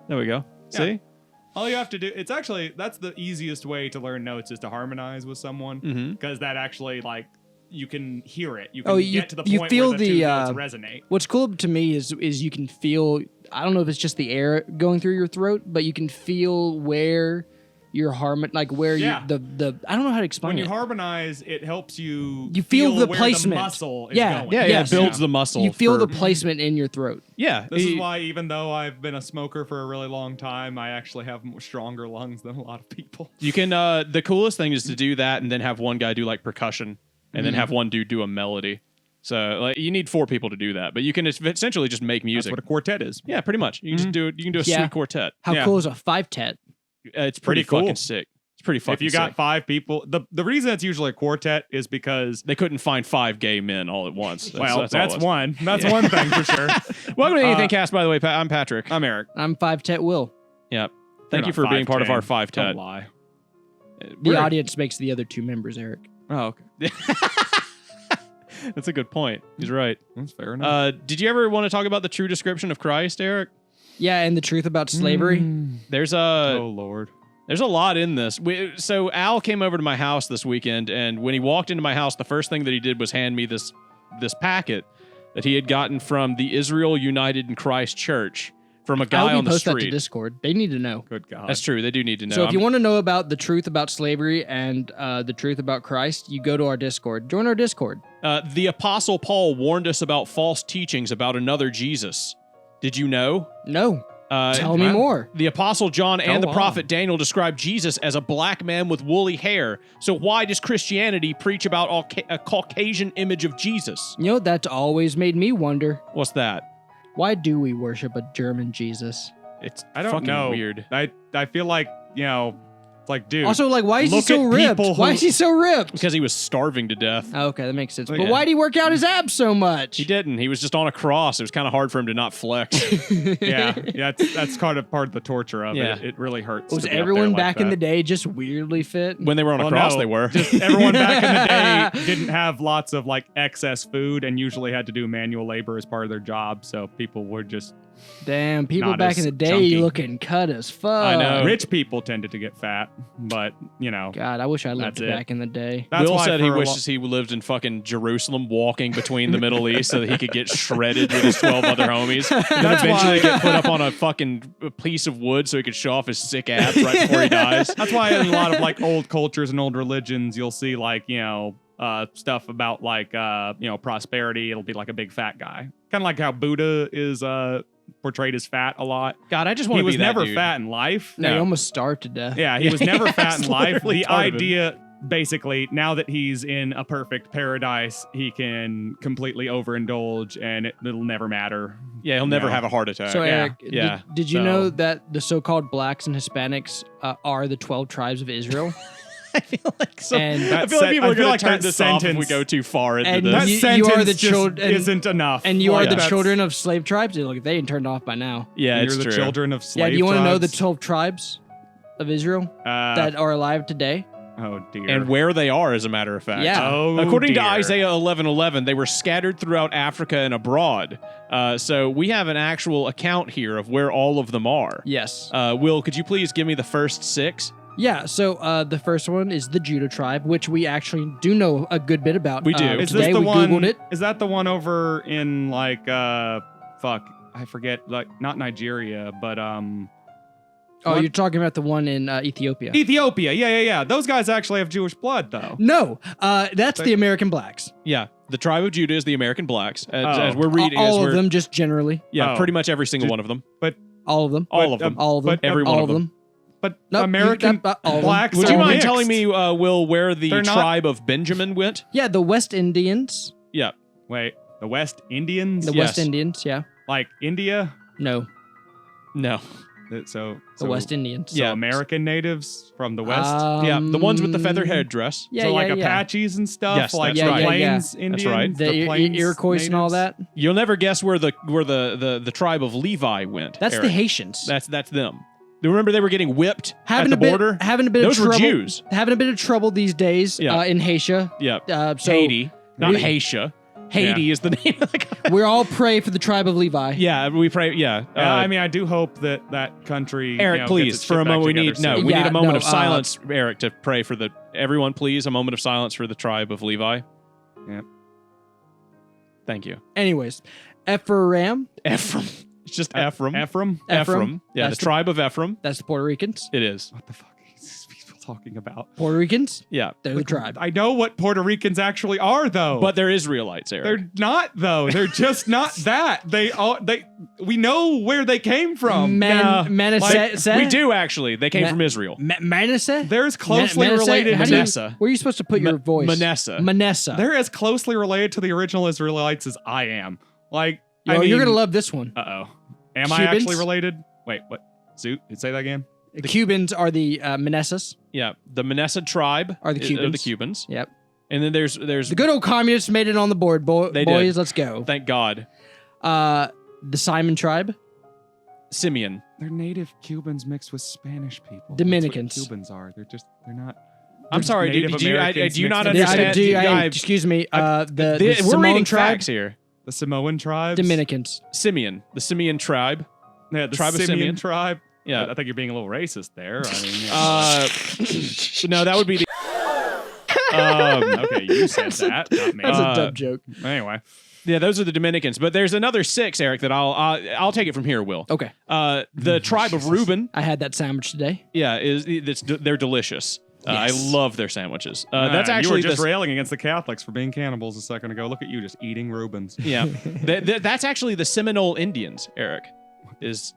There we go. Yeah. See? All you have to do, that's the easiest way to learn notes is to harmonize with someone. Because that actually, like, you can hear it. You can get to the point feel where the two notes resonate. What's cool to me is you can feel, I don't know if it's just the air going through your throat, but you can feel where your where you, the I don't know how to explain it. When you harmonize, it helps you feel the where placement. the muscle is Yeah. going. Yeah, it builds the muscle. You feel the placement in your throat. Yeah. This is why, even though I've been a smoker for a really long time, I actually have stronger lungs than a lot of people. You can, the coolest thing is to do that and then have one guy do like percussion and then have one dude do a melody. So like you need 4 people to do that, but you can essentially just make music. That's what a quartet is. Yeah, pretty much. You can just do it. You can do a sweet quartet. How cool is a 5-tet? It's pretty cool. fucking sick. It's pretty fucking sick. If you got 5 people, the reason it's usually a quartet is because they couldn't find 5 gay men all at once. That's one. That's one thing for sure. Welcome to AnythingCast, by the way. I'm Patrick. I'm Eric. I'm 5-tet Will. Yep. Thank you for being part of our 5-tet. Don't lie. The audience makes the other 2 members, Eric. Oh, okay. That's a good point. He's right. That's fair enough. Did you ever want to talk about the true description of Christ, Eric? Yeah, and the truth about slavery. There's oh, Lord. There's a lot in this. So Al came over to my house this weekend, and when he walked into my house, the first thing that he did was hand me this packet that he had gotten from the Israel United in Christ Church from a guy on the post street. that to Discord. They need to know. Good God. That's true. They do need to know. So if you want to know about the truth about slavery and the truth about Christ, you go to our Discord. Join our Discord. The Apostle Paul warned us about false teachings about another Jesus. Did you know? No. Tell me more. The Apostle John and the Prophet Daniel described Jesus as a black man with woolly hair. So why does Christianity preach about a Caucasian image of Jesus? You know, that's always made me wonder. What's that? Why do we worship a German Jesus? I don't know. Weird. I feel like, it's like, dude. Also, like, why is he so ripped? Why is he so ripped? Because he was starving to death. Oh, okay, that makes sense. But why did he work out his abs so much? He didn't. He was just on a cross. It was kind of hard for him to not flex. That's kind of part of the torture of it. It really hurts. Was everyone back in the day just weirdly fit? When they were on a cross, they were. Just everyone back in the day didn't have lots of like excess food and usually had to do manual labor as part of their job. So people were just damn, people back in the day chunky. looking cut as fuck. I know. Rich people tended to get fat, but God, I wish I lived back in the day. Will said he wishes he lived in fucking Jerusalem, walking between the Middle East so that he could get shredded with his 12 other homies. And then eventually get put up on a fucking piece of wood so he could show off his sick abs right before he dies. That's why in a lot of like old cultures and old religions, you'll see like, stuff about like, prosperity. It'll be like a big fat guy. Kind of like how Buddha is portrayed as fat a lot. God, I just want to be that He was never dude. fat in life. No, he almost starved to death. Yeah, he was never fat in life. The starving. idea, basically, now that he's in a perfect paradise, he can completely overindulge and it'll never matter. Yeah, he'll never have a heart attack. So, Eric, Yeah. did you know that the so-called blacks and Hispanics are the 12 tribes of Israel? I feel like so. And I feel like people are going to turn that this off if we sentence- go too far into and this. That you sentence are the just children isn't enough. And you are the that's- children of slave tribes? Look, they ain't turned off by now. Yeah, You're it's the true. children of slave Yeah, do you want to know the tribes? 12 tribes of Israel that are alive today? Oh, dear. And where they are, as a matter of fact. Yeah. Oh, According to dear. Isaiah 11:11, they were scattered throughout Africa and abroad. So we have an actual account here of where all of them are. Yes. Will, could you please give me the first 6? Yeah, so the first one is the Judah tribe, which we actually do know a good bit about. We do. Is Today this the we one? Googled it. Is that the one over in like I forget, like not Nigeria, but Oh, what? you're talking about the one in Ethiopia. Ethiopia. Yeah. Those guys actually have Jewish blood, though. No, that's the American blacks. Yeah. The tribe of Judah is the American blacks. As we're reading. All of them, just generally. Yeah, Oh. pretty much every single one of them. But All of them. All of them. All of them. but every one all of of them. them. But Nope, American all of them. blacks. Would you are mind mixed. telling me, Will, where the They're not- tribe of Benjamin went? Yeah, the West Indians. Yeah. Wait, the West Indians, The Yes. West Indians, yeah. like India. No, No. So the West Indians. So American natives from the West. Yeah, the ones with the feather headdress. Yeah, so like yeah. Apaches and stuff. Yes, like that's the right. Plains Yeah, Indians. right. The Plains Iroquois and all natives. that. You'll never guess where the tribe of Levi went. That's Eric. the Haitians. That's them. Remember they were getting whipped having at the a border? bit, having a bit Those of were trouble. Jews. Having a bit of trouble these days Yeah. in Haiti. Yeah. So Haiti, not we- Haitian. Haiti is the name of the guy. We all pray for the tribe of Levi. Yeah, we pray. Yeah. I mean, I do hope that country. Eric, gets please, its for shit a back moment, we together need soon. we Yeah, need a moment no, of silence, Eric, to pray for everyone. Please, a moment of silence for the tribe of Levi. Yeah. Thank you. Anyways, Ephraim. Ephraim. It's just Ephraim. Ephraim. Ephraim. Yeah, That's the tribe of Ephraim. That's the Puerto Ricans. It is. What the fuck are these people talking about? Puerto Ricans. Yeah. They're the tribe. I know what Puerto Ricans actually are, though. But they're Israelites, Eric. they're not, though. They're just not that. We know where they came from. Manasseh. We do, actually. They came Ma- from Israel. Manasseh. They're as closely Manasseh? related How to do you- Manasseh. Where are you supposed to put your voice? Manasseh. Manasseh. They're as closely related to the original Israelites as I am. Like, Yo, you're gonna love this one. Uh-oh. Am I Cubans? actually related? Wait, what? Zoot? Say that again? The Cubans are the Manassas. Yeah. The Manasseh tribe Are the Cubans. the Cubans. Yep. And then there's The good old communists made it on the board, They boys. did. Let's go. thank God, The Simon tribe. Simeon. They're native Cubans mixed with Spanish people. Dominicans. That's what Cubans are. They're not. I'm sorry, do Native you Americans not mixed with- understand? Excuse me. we're The Samoan reading tribe. facts here. The Samoan tribes. Dominicans. Simeon, the Simeon tribe. Yeah, the Tribe of Simeon Simeon. tribe. Yeah. I think you're being a little racist there. I mean, No, that would be the. okay, you said that, not me. That's a dumb joke. Anyway, Yeah, those are the Dominicans. But there's another 6, Eric, that I'll take it from here, Will. Okay. The tribe of Reuben. I had that sandwich today. Yeah, they're delicious. I Yes. love their sandwiches. That's you actually were just the- railing against the Catholics for being cannibals a second ago. Look at you, just eating Reubens. Yeah, that's actually the Seminole Indians. Eric, that's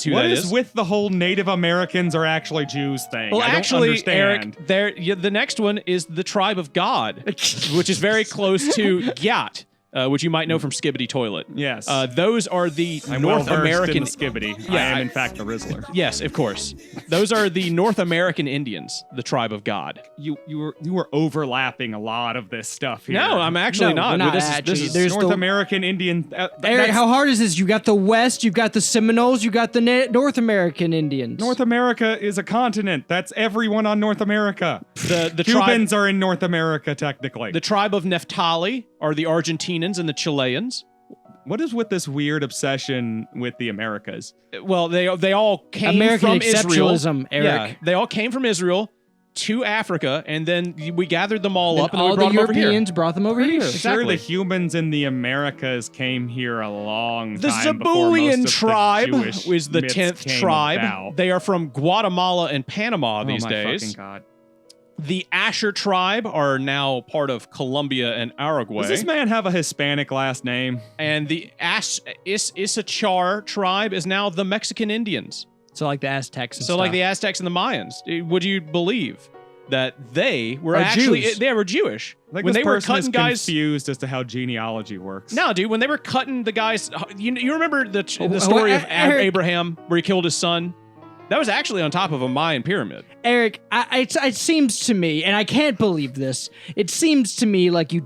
who What that is with the whole Native Americans are actually Jews thing? Well, I don't actually, understand. Eric, the next one is the tribe of God, which is very close to Gyat, which you might know from Skibbity Toilet. Yes. Those are the I'm North well-versed American. in the skibbity. Yeah, I am, I- in fact, the Rizzler. Yes, of course. Those are the North American Indians, the tribe of God. You were overlapping a lot of this stuff here. No, I'm actually No, not. we're not This actually. is There's North the- American Indian. Eric, that's- how hard is this? You got the West, you got the Seminoles, you got the North American Indians. North America is a continent. That's everyone on North America. the Cubans tribe. are in North America, technically. The tribe of Naphtali are the Argentinians and the Chileans. What is with this weird obsession with the Americas? Well, they all came American from Israel. exceptionalism, Eric. Yeah, they all came from Israel to Africa, and then we gathered them all Then up, and then all we brought the them over here. Europeans brought them over here. Sure, Exactly. the humans in the Americas came here a long The time before most Zabulian of tribe the Jewish was the myths 10th came tribe. about. They are from Guatemala and Panama Oh these my days. fucking God. The Asher tribe are now part of Colombia and Uruguay. Does this man have a Hispanic last name? And the Issachar tribe is now the Mexican Indians. So like the Aztecs. And So stuff. like the Aztecs and the Mayans. Would you believe that they were Are actually Jews. they were Jewish Like when this they were person is cutting guys? confused as to how genealogy works. No, dude, when they were cutting the guys, you remember the Oh, story of Eric. Abraham where he killed his son? That was actually on top of a Mayan pyramid. Eric, it seems to me, and I can't believe this. It seems to me like you're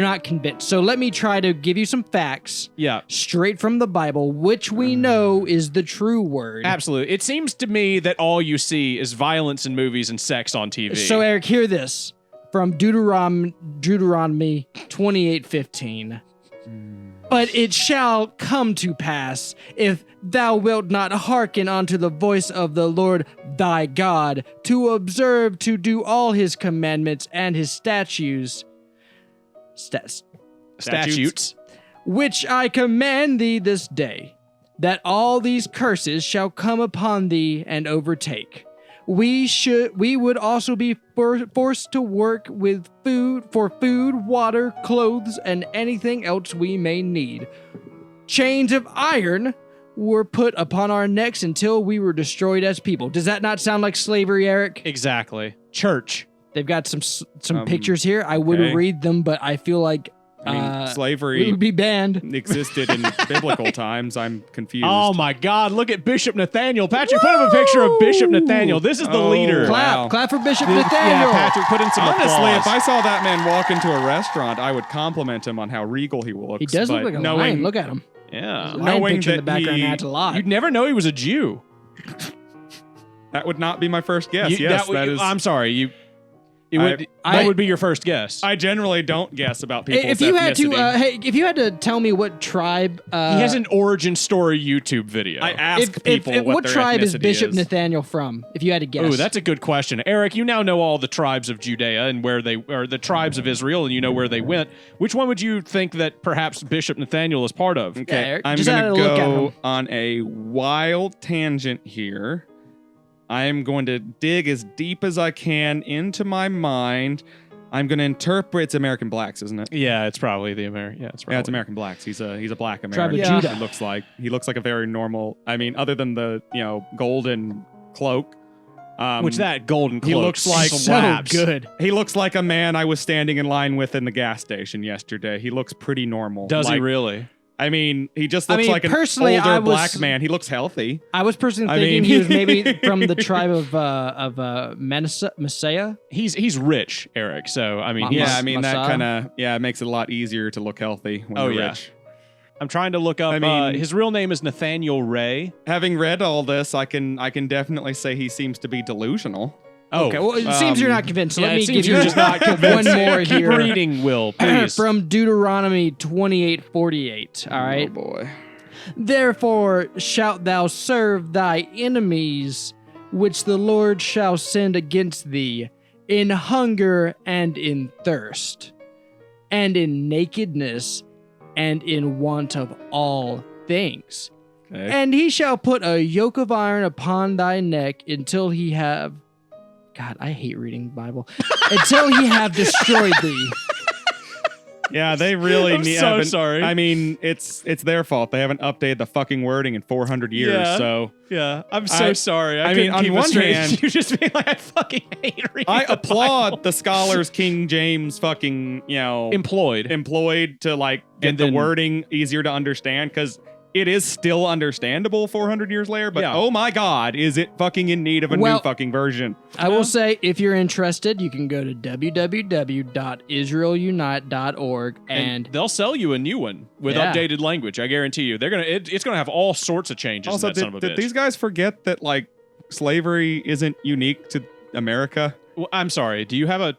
not convinced. So let me try to give you some facts Yeah, straight from the Bible, which we know is the true word. absolutely. It seems to me that all you see is violence in movies and sex on TV. So Eric, hear this from Deuteronomy 28:15. But it shall come to pass, if thou wilt not hearken unto the voice of the Lord thy God, to observe to do all his commandments and his statutes, statutes. which I command thee this day, that all these curses shall come upon thee and overtake. We would also be forced to work with food, water, clothes, and anything else we may need. Chains of iron were put upon our necks until we were destroyed as people. Does that not sound like slavery, Eric? Exactly. Church. They've got some pictures here. I would okay. read them, but I feel like I mean, we slavery would be banned. existed in biblical times. I'm confused. Oh my God! Look at Bishop Nethanyel. Patrick, put up a picture of Bishop Nethanyel. This is the Oh, leader. wow. Clap for Bishop Yeah, Nathaniel. Patrick, put in some Honestly, applause. if I saw that man walk into a restaurant, I would compliment him on how regal he looks. He does but look like a knowing, lion. Look at him. Yeah. Lion knowing picture in the that background he- adds a lot. You'd never know he was a Jew. That would not be my first guess. You- yes, that that is. I'm sorry. What would be your first guess? I generally don't guess about people's If you had to, ethnicity. if you had to tell me what tribe, he has an origin story YouTube video. I ask people what their tribe is ethnicity Bishop is. Nathaniel from? If you had to guess. Oh, that's a good question. Eric, you now know all the tribes of Judea and where they are, the tribes of Israel, and you know where they went. Which one would you think that perhaps Bishop Nathaniel is part of? Okay, Eric, I'm just had going to to look at go him. on a wild tangent here. I'm going to dig as deep as I can into my mind. I'm going to interpret it's American Blacks, isn't it? Yeah, it's probably the American. Yeah, it's probably. Yeah, it's American Blacks. He's a black Tribe American. of Judah. He looks like a very normal. I mean, other than the golden cloak, Which that golden cloak he looks like slaps. So good. He looks like a man I was standing in line with in the gas station yesterday. He looks pretty normal. Does he Like, really? I mean, he just looks mean, like an personally, older I was- black man. He looks healthy. I was personally I thinking mean- he was maybe from the tribe of Messiah. He's rich, Eric. So I mean, Ma- he's, Yeah, I mean that Messiah? kind of it makes it a lot easier to look healthy when Oh, you're yeah. rich. I'm trying to look up. I mean- his real name is Nathaniel Ray. Having read all this, I can definitely say he seems to be delusional. Oh, Okay, well, it seems you're not convinced. So yeah, let it me seems give you're you just not one convinced. more Keep here. reading, Will, please. From Deuteronomy 28:48. All right. Oh boy. Therefore shalt thou serve thy enemies, which the Lord shall send against thee, in hunger and in thirst, and in nakedness, and in want of all things. Okay. And he shall put a yoke of iron upon thy neck until he have. God, I hate reading Bible. Until he have destroyed thee. Yeah, they really I'm need. so haven't- sorry. I mean, it's their fault. They haven't updated the fucking wording in 400 years. Yeah. So Yeah, I'm so sorry. I couldn't mean, on keep it one straight. hand- you just being like, I fucking hate reading. I the applaud Bible. the scholars King James fucking employed. employed to like get And the then- wording easier to understand because it is still understandable 400 years later. But Yeah. oh my god, is it fucking in need of a new Well- fucking version? I will say, if you're interested, you can go to www.israelunite.org and they'll sell you a new one with Yeah. updated language. I guarantee you. They're gonna. It's gonna have all sorts of changes. Also, in that son of a did bitch. these guys forget that like slavery isn't unique to America? Well, I'm sorry. Do you have a?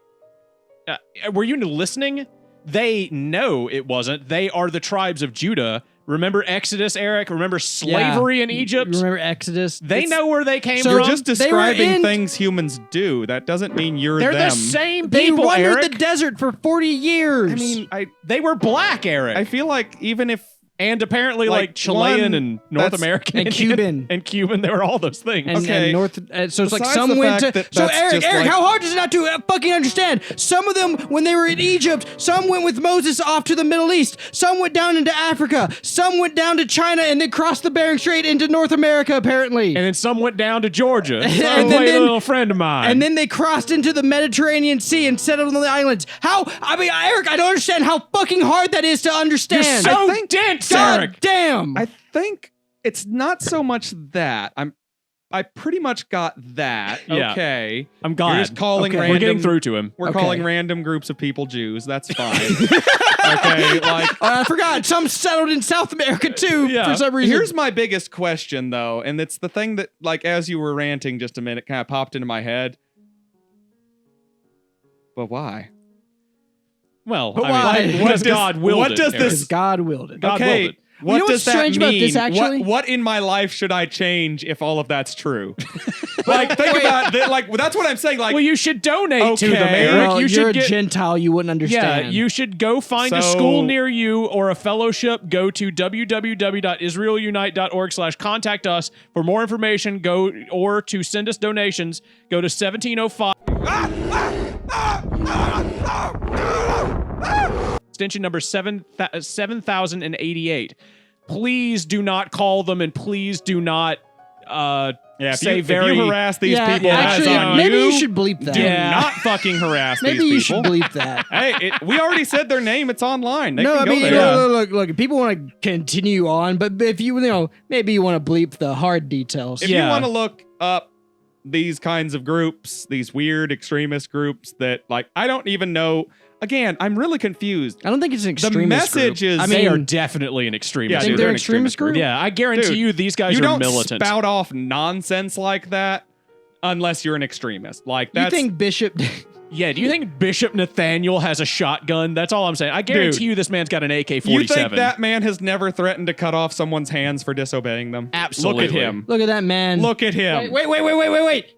Were you listening? They know it wasn't. They are the tribes of Judah. Remember Exodus, Eric? Remember slavery in Egypt? Remember Exodus? They It's- know where they came So You're from. just they were describing in- things humans do. That doesn't mean you're They're them. the same They people, wandered Eric. the desert for 40 years. I mean, They were black, Eric. I feel like even if and apparently like, like Chilean one, and North that's- American and Indian Cuban. and Cuban. They were all those things. and, Okay. and North. So it's like Besides some the went to. fact that So that's Eric, just Eric, like- how hard is it not to fucking understand? Some of them, when they were in Egypt, some went with Moses off to the Middle East. Some went down into Africa. Some went down to China and then crossed the Bering Strait into North America. Apparently. And then some went down to Georgia. And And then- a little friend of mine. And then they crossed into the Mediterranean Sea and settled on the islands. How? I mean, Eric, I don't understand how fucking hard that is to you're understand. so I think- dense, God Eric. damn. I think it's not so much that I pretty much got that. Yeah. Okay. I'm glad. You're just calling Okay. random. We're getting through to him. We're Okay. calling random groups of people Jews. That's fine. Okay. Like, I forgot. Some settled in South America too Yeah. for some reason. here's my biggest question though, and it's the thing that, like, as you were ranting just a minute, kind of popped into my head. But why? Well, But I why? mean, What because does- God willed what it, does Eric. because God willed it. God okay. willed it. What You know does what's that strange about mean? this, actually? What in my life should I change if all of that's true? Like, think about that. Like, that's what I'm saying. Like, Well, you should donate to them, Okay. Eric. Well, you you're should a get. Gentile. You wouldn't Yeah, understand. you should go find a So- school near you or a fellowship. Go to www.israelunite.org/contact us for more information. Go or to send us donations. Go to 1705. Extension number 7088. Please do not call them and please do not yeah, if say you, very. if you harass these yeah, people, actually, that's on maybe you you. should bleep that. Do Yeah. not fucking harass Maybe these you people. should bleep that. Hey, we already said their name. It's online. They No, can I go mean, there. look, if people want to continue on, but if you know, maybe you want to bleep the hard details. If Yeah. you want to look up these kinds of groups, these weird extremist groups that, like, I don't even know. Again, I'm really confused. I don't think it's an extremist message group. is- I They mean, are definitely an extremist. Yeah, think dude, they're they're an an extremist extremist group? Yeah, I guarantee Dude, you these guys you are don't militant. spout off nonsense like that unless you're an extremist. Like, you that's think Bishop Yeah, do you think Bishop Nethanyel has a shotgun? That's all I'm saying. I guarantee you this man's got an AK-47. You think that man has never threatened to cut off someone's hands for disobeying them? Absolutely. Look at him. Look at that man. Look at him. Wait.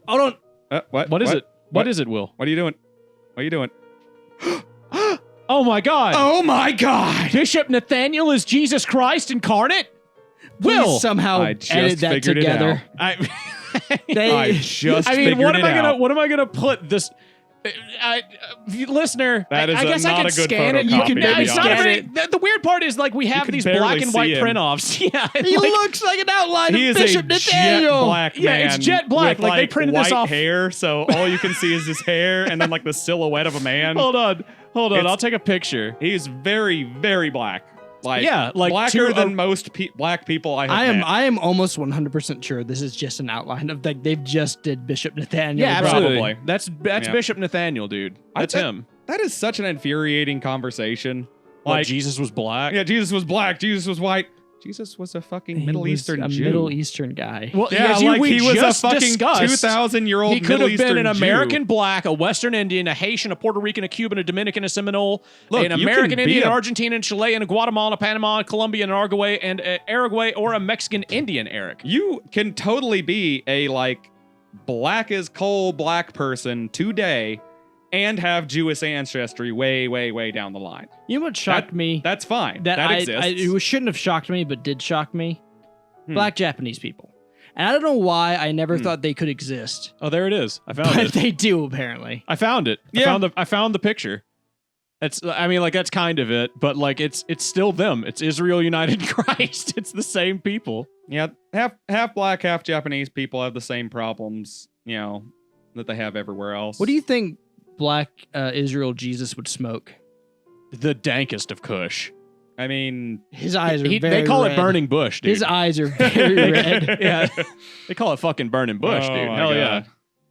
Hold on. What is it? What is it, Will? What are you doing? What are you doing? Oh my God. Oh my God. Bishop Nethanyel is Jesus Christ incarnate? Please Will. somehow I just edit that figured it together. out. They, What am I gonna put this? Listener, That is I guess I not can a good scan it. photocopy, You can. to be It's not a honest. very, the weird part is like we have can these barely black and see white him. print offs. Yeah, he looks like an outline He of is Bishop a jet Nathaniel. black Yeah, man. it's jet black. With Like, they printed this white off- hair, so all you can see is his hair and then like the silhouette of a man. Hold on. It's- I'll take a picture. He's very, very black. Like, Yeah, like blacker to than most black people I have met. I am almost 100% sure this is just an outline of like they've just did Bishop Nathaniel. Yeah, Probably. absolutely. That's Yeah. Bishop Nethanyel, dude. That's him. That is such an infuriating conversation. Like Like, Jesus was black. yeah, Jesus was black. Jesus was white. Jesus was a fucking He Middle was Eastern a Jew. Middle Eastern guy. Well, Yeah, as like we he was a just fucking discussed, 2,000-year-old He could Middle have been Eastern an Jew. American black, a Western Indian, a Haitian, a Puerto Rican, a Cuban, a Dominican, a Seminole, Look, an you American can be Indian, a- an Argentinian, Chilean, a Guatemala, Panama, Colombia, an Uruguay, and Uruguay, or a Mexican Indian, Eric. You can totally be a like black as coal black person today and have Jewish ancestry way, way, way down the line. You know what shocked me? That's fine. That That I, exists. it shouldn't have shocked me, but did shock me. Hmm. Black Japanese people. And I don't know why I never thought they could exist, Oh, there it is. I found but it. they do apparently. I found it. Yeah. I found the picture. That's that's kind of it, but like it's still them. It's Israel united in Christ. It's the same people. Yeah, half black, half Japanese people have the same problems, that they have everywhere else. What do you think Black Israel Jesus would smoke? The dankest of Kush. I mean, his eyes are very They call red. it burning bush, dude. His eyes are very red. Yeah, they call it fucking burning bush, Oh dude. my Hell God. yeah.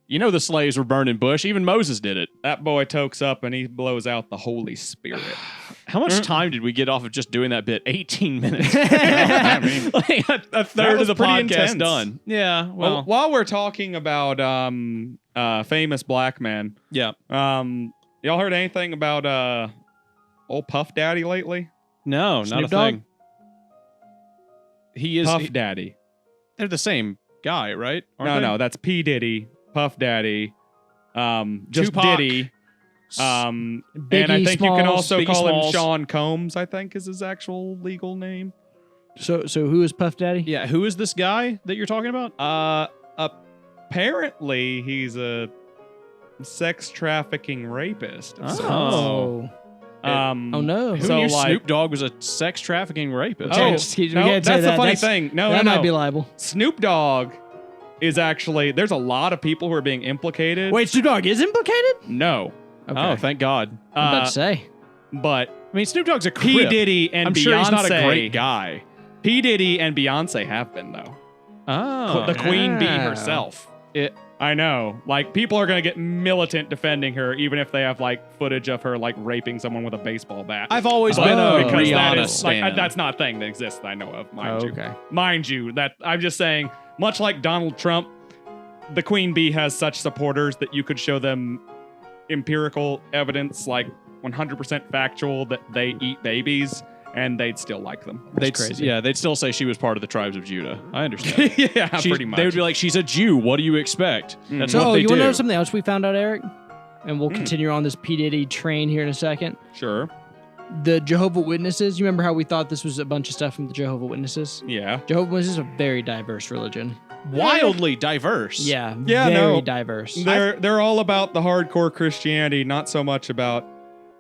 You know the slaves were burning bush. Even Moses did it. that boy tokes up and he blows out the Holy Spirit. How much time did we get off of just doing that bit? 18 minutes. I mean, Like a third was of the pretty podcast intense. done. Yeah. well, Well. while we're talking about famous black men, Yeah. y'all heard anything about old Puff Daddy lately? No, not Snoop a Dogg? thing. He is. Puff Daddy. They're the same guy, right? No, that's P Diddy, Puff Daddy, just Tupac. Diddy. And I Biggie think you can Smalls. also Biggie call him Smalls. Sean Combs, I think is his actual legal name. So who is Puff Daddy? Yeah. Who is this guy that you're talking about? Apparently he's a sex trafficking rapist. of Oh. sorts. Oh. Oh No. Who So, knew like- Snoop Dogg was a sex trafficking rapist? Oh, Excuse me, no, we can't that's say the that. funny That's- thing. No, that no, might no. be liable. Snoop Dogg is actually, there's a lot of people who are being implicated. Wait, Snoop Dogg is implicated? No. Okay. Oh, thank God. I'm about to say. But I mean, Snoop Dogg's a P. crip. Diddy and I'm Beyonce. sure he's not a great guy. P. Diddy and Beyonce have been, though. Oh. The Queen Bee Oh. herself. I know. Like, people are going to get militant defending her, even if they have, like, footage of her, like, raping someone with a baseball bat. I've always Oh. been a because that Rihanna is, like, stan. that's not a thing that exists that I know of, mind you. Okay. Mind you, that I'm just saying, much like Donald Trump, the Queen Bee has such supporters that you could show them empirical evidence, like 100% factual, that they eat babies, and they'd still like them. They'd, crazy. Yeah, they'd still say she was part of the tribes of Judah. I understand. Yeah, She's- pretty much. They would be like, she's a Jew. What do you expect? That's So, what they you do. want to know something else we found out, Eric? And we'll continue on this P. Diddy train here in a second. Sure. The Jehovah Witnesses, you remember how we thought this was a bunch of stuff from the Jehovah Witnesses? Yeah. Jehovah Witnesses is a very diverse religion. Wildly diverse. Yeah, Yeah, very no. diverse. They're all about the hardcore Christianity, not so much about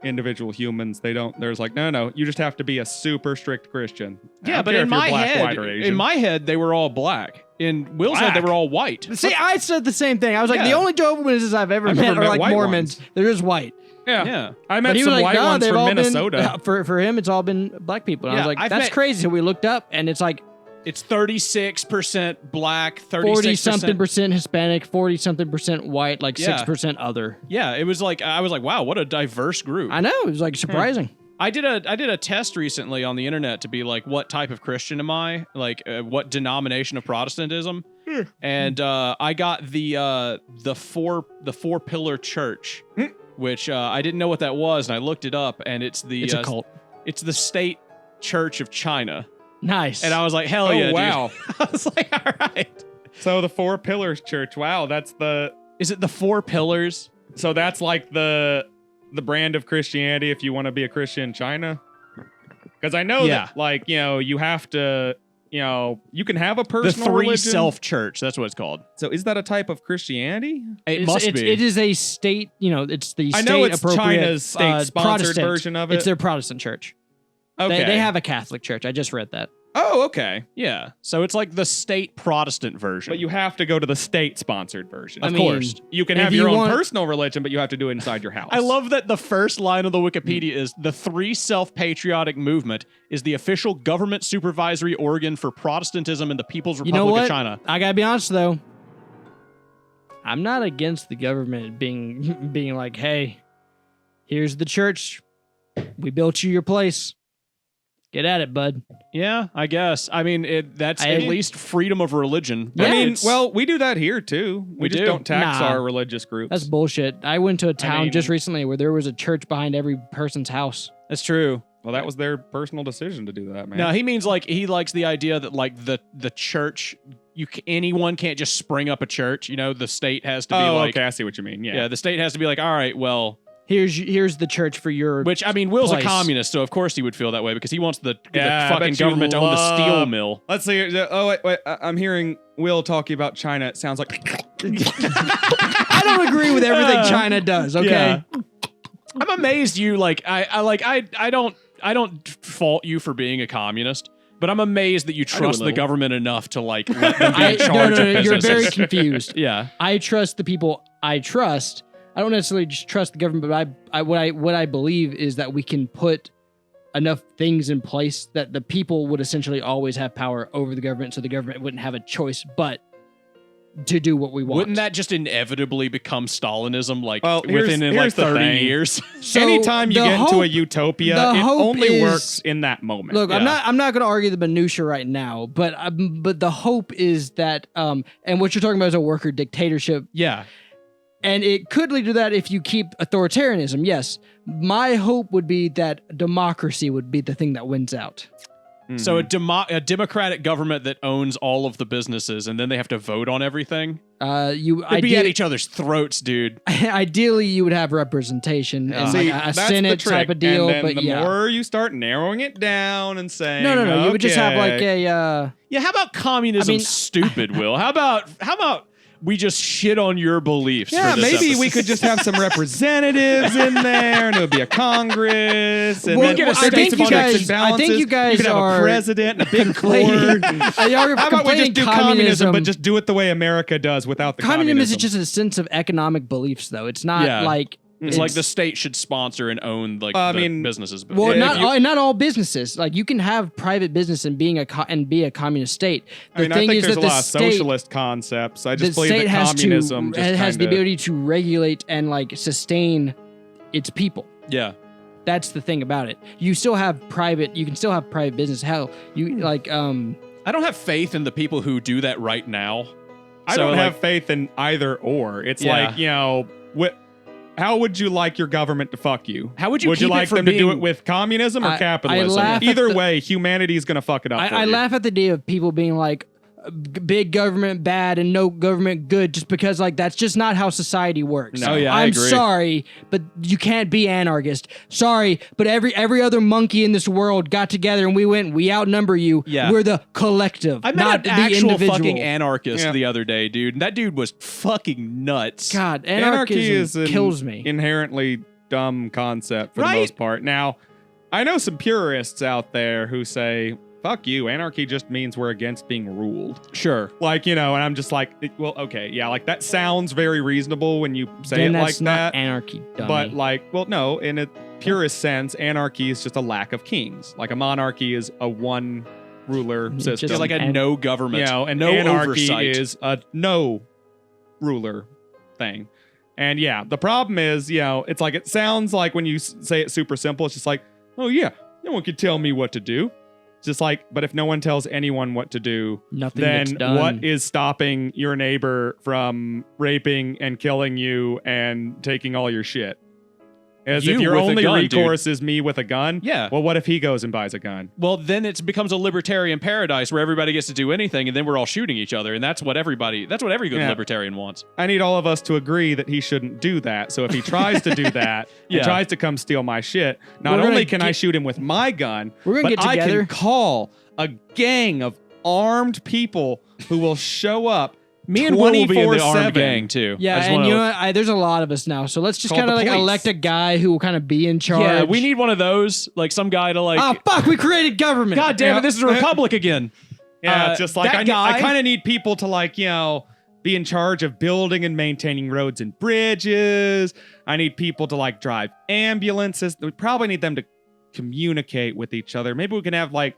individual humans. There's like, no, you just have to be a super strict Christian. I Yeah, don't but care in if you're my black, head, white, or Asian. in my head, they were all black. In Will's head, they Black? were all white. See, I said the same thing. I was like, Yeah. the only Jehovah Witnesses I've ever I've met never are met like white Mormons. ones. They're just white. Yeah. I But met he was some like, white no, ones they've from all Minnesota. been, for him, it's all been black people. And I Yeah, was like, I've that's met- crazy. So we looked up, and it's like It's 36% black, 36%. 40-something% Hispanic, 40-something% white, like Yeah. 6% other. Yeah, it was like, I was like, wow, what a diverse group. I know. It was like surprising. I did a test recently on the internet to be like, what type of Christian am I? Like, what denomination of Protestantism? and I got the four pillar church, which I didn't know what that was, and I looked it up, and it's It's a cult. It's the State Church of China, Nice. and I was like, hell yeah, wow. dude. I was like, all right. So the Four Pillars Church. Wow, that's Is it the four pillars? so that's like the brand of Christianity if you want to be a Christian in China. Because I know Yeah. that, like, you have to, you can have a The personal three religion. self church. That's what it's called. So is that a type of Christianity? It must be. It is a state. It's the I state know it's appropriate, China's state-sponsored Protestant. version of it. It's their Protestant church. Okay. They have a Catholic church. I just read that. Oh, okay. Yeah. So it's like the state Protestant version. But you have to go to the state-sponsored version. I of mean, course. You can if have you your own want- personal religion, but you have to do it inside your house. I love that the first line of the Wikipedia is the Three Self-Patriotic Movement is the official government supervisory organ for Protestantism in the People's You Republic know what? of China. I gotta be honest though. I'm not against the government being like, hey, here's the church. We built you your place. Get at it, bud. Yeah, I guess. I mean, that's I- at least freedom of religion. Yeah. I mean, it's- well, we do that here too. We just do. don't tax Nah. our religious groups. That's bullshit. I went to a town mean- just recently where there was a church behind every person's house. that's true. Well, that was their personal decision to do that, man. No, he means like he likes the idea that like the church, anyone can't just spring up a church. The state has to be like, okay, I see what you mean. yeah, the state has to be like, all right, well, Here's the church for your. which I mean, Will's place. a communist, so of course he would feel that way because he wants the Yeah, I fucking bet you government to own the steel love- mill. Let's see. Oh, wait. I'm hearing Will talking about China. It sounds like. I don't agree with everything China does. Okay. Yeah. I'm amazed you I don't fault you for being a communist, but I'm amazed that you trust the little. government enough to like let them be in charge of You're businesses. very confused. Yeah. I trust the people I trust. I don't necessarily just trust the government, but what I believe is that we can put enough things in place that the people would essentially always have power over the government, so the government wouldn't have a choice but to do what we want. Wouldn't that just inevitably become Stalinism Well, within here's like the 30 thing. years? So Anytime you the get into a hope- utopia, the it hope only is- works in that moment. Look, Yeah. I'm not going to argue the minutia right now, but the hope is that and what you're talking about is a worker dictatorship. Yeah. And it could lead to that if you keep authoritarianism, yes. My hope would be that democracy would be the thing that wins out. So a democratic government that owns all of the businesses and then they have to vote on everything. They'd be at each other's throats, dude. Ideally, you would have representation and See, like a that's the Senate trick. type of deal, And then but the yeah. more you start narrowing it down and saying, No. You would just have like okay, a. Yeah, how about communism I mean- stupid, Will? How about we just shit on your beliefs? Yeah, for this maybe episode? we could just have some representatives in there, and it would be a Congress, and Well, then get a there would be state some budget. checks and I think balances. you guys could have are a president and a big complaining- board. Y'all are How about we just complaining do communism, but just do it the way America does without the communism communism? is just a sense of economic beliefs, though. It's not Yeah. like It's like the state should sponsor and own like I the mean, businesses. Well, if not all businesses. Like you can have private business and be a communist state. The I mean, I thing think is there's that a the lot of state, socialist concepts. I the just believe state that has communism to just has the kinda- ability to regulate and like sustain its people. yeah. That's the thing about it. You still have private. You can still have private business. Hell, you like I don't have faith in the people who do that right now. I So, don't like- have faith in either or. It's Yeah. like, how would you like your government to fuck you? How would you Would you keep it like from them to do being- it with communism or I capitalism? laugh at Either the- way, humanity is going to fuck it up. for I you. laugh at the idea of people being like big government bad and no government good just because like that's just not how society works. No, yeah, I I'm agree. sorry, but you can't be anarchist. Sorry, but every other monkey in this world got together and we outnumber you. Yeah. We're the collective, I met not an the actual individual. fucking anarchist Yeah. the other day, dude. And that dude was fucking nuts. God, Anarchy is an kills me. inherently dumb concept for Right? the most part. Now, I know some purists out there who say, fuck you, anarchy just means we're against being ruled. Sure. Like, and I'm just like, well, okay, yeah, like that sounds very reasonable when you say then it that's like not that. anarchy, dummy. But like, well, no, in a purest sense, anarchy is just a lack of kings. Like a monarchy is a one ruler Just system. It's like a no government. and no anarchy oversight. is a no ruler thing. And yeah, the problem is, it's like it sounds like when you say it super simple, it's just like, oh yeah, no one can tell me what to do. Just like, but if no one tells anyone what to do, Nothing then gets done. what is stopping your neighbor from raping and killing you and taking all your shit? As You if your with a only gun, recourse is me with a gun? Yeah. Well, what if he goes and buys a gun? Well, then it becomes a libertarian paradise where everybody gets to do anything, and then we're all shooting each other, and that's what every good Yeah. libertarian wants. I need all of us to agree that he shouldn't do that. So if he tries to do that Yeah. and tries to come steal my shit, not We're gonna only can I get- shoot him with my gun, We're gonna but get I together. can call a gang of armed people who will show up. Me and Will will be in the 24/7. armed gang too. I Yeah, just and wanna- you know what? There's a lot of us now, so let's just Call kind of the like police. elect a guy who will kind of be in charge. yeah, we need one of those, like some guy to like. Oh fuck! We created government. God damn Yeah. it! This is a republic again. Yeah, it's just like that I guy- kind of need people to like, be in charge of building and maintaining roads and bridges. I need people to like drive ambulances. We probably need them to communicate with each other. Maybe we can have like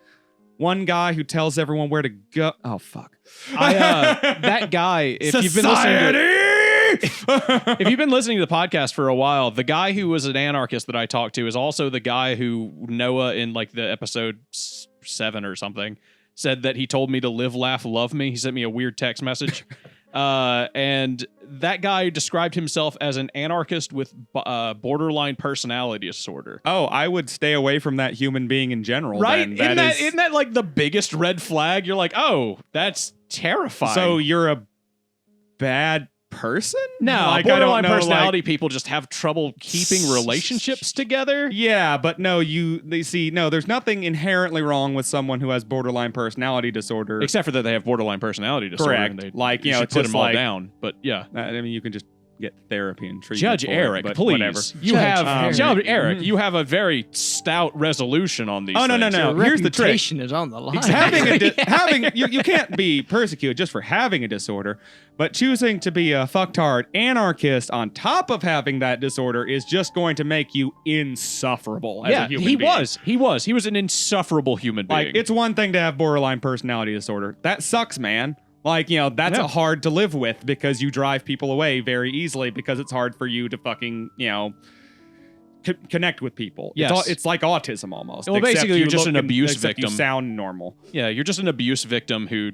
one guy who tells everyone where to go. Oh fuck. That guy. If you've been listening to, if you've been listening to the podcast for a while, the guy who was an anarchist that I talked to is also the guy who Noah in like the episode 7 or something said that he told me to live, laugh, love me. He sent me a weird text message. And that guy described himself as an anarchist with borderline personality disorder. Oh, I would stay away from that human being in general. Right? Then. Isn't that like the biggest red flag? You're like, oh, that's terrifying. So you're a bad person? no, Like, I don't borderline know, personality like- people just have trouble keeping relationships together. Yeah, but no, there's nothing inherently wrong with someone who has borderline personality disorder. Except for that they have borderline personality disorder. Correct. And they, Like, you you know, should it's put just them all like- down. But yeah. I mean, you can just get therapy and treatment. Judge for it, Eric, but please. Whatever. You Judge have Eric. Judge Eric. You have a very stout resolution on these. Oh, no, things. no, no. Your Here's the trick. reputation is on the line. Having you can't be persecuted just for having a disorder, but choosing to be a fucktard anarchist on top of having that disorder is just going to make you insufferable as Yeah, a human he being. was. He was an insufferable human being. Like, it's one thing to have borderline personality disorder. That sucks, man. Like, that's Yeah. hard to live with because you drive people away very easily because it's hard for you to fucking, connect with people. Yes. It's like autism almost. Well, except basically, you you're just look an and- abuse except victim. You sound normal. Yeah, you're just an abuse victim who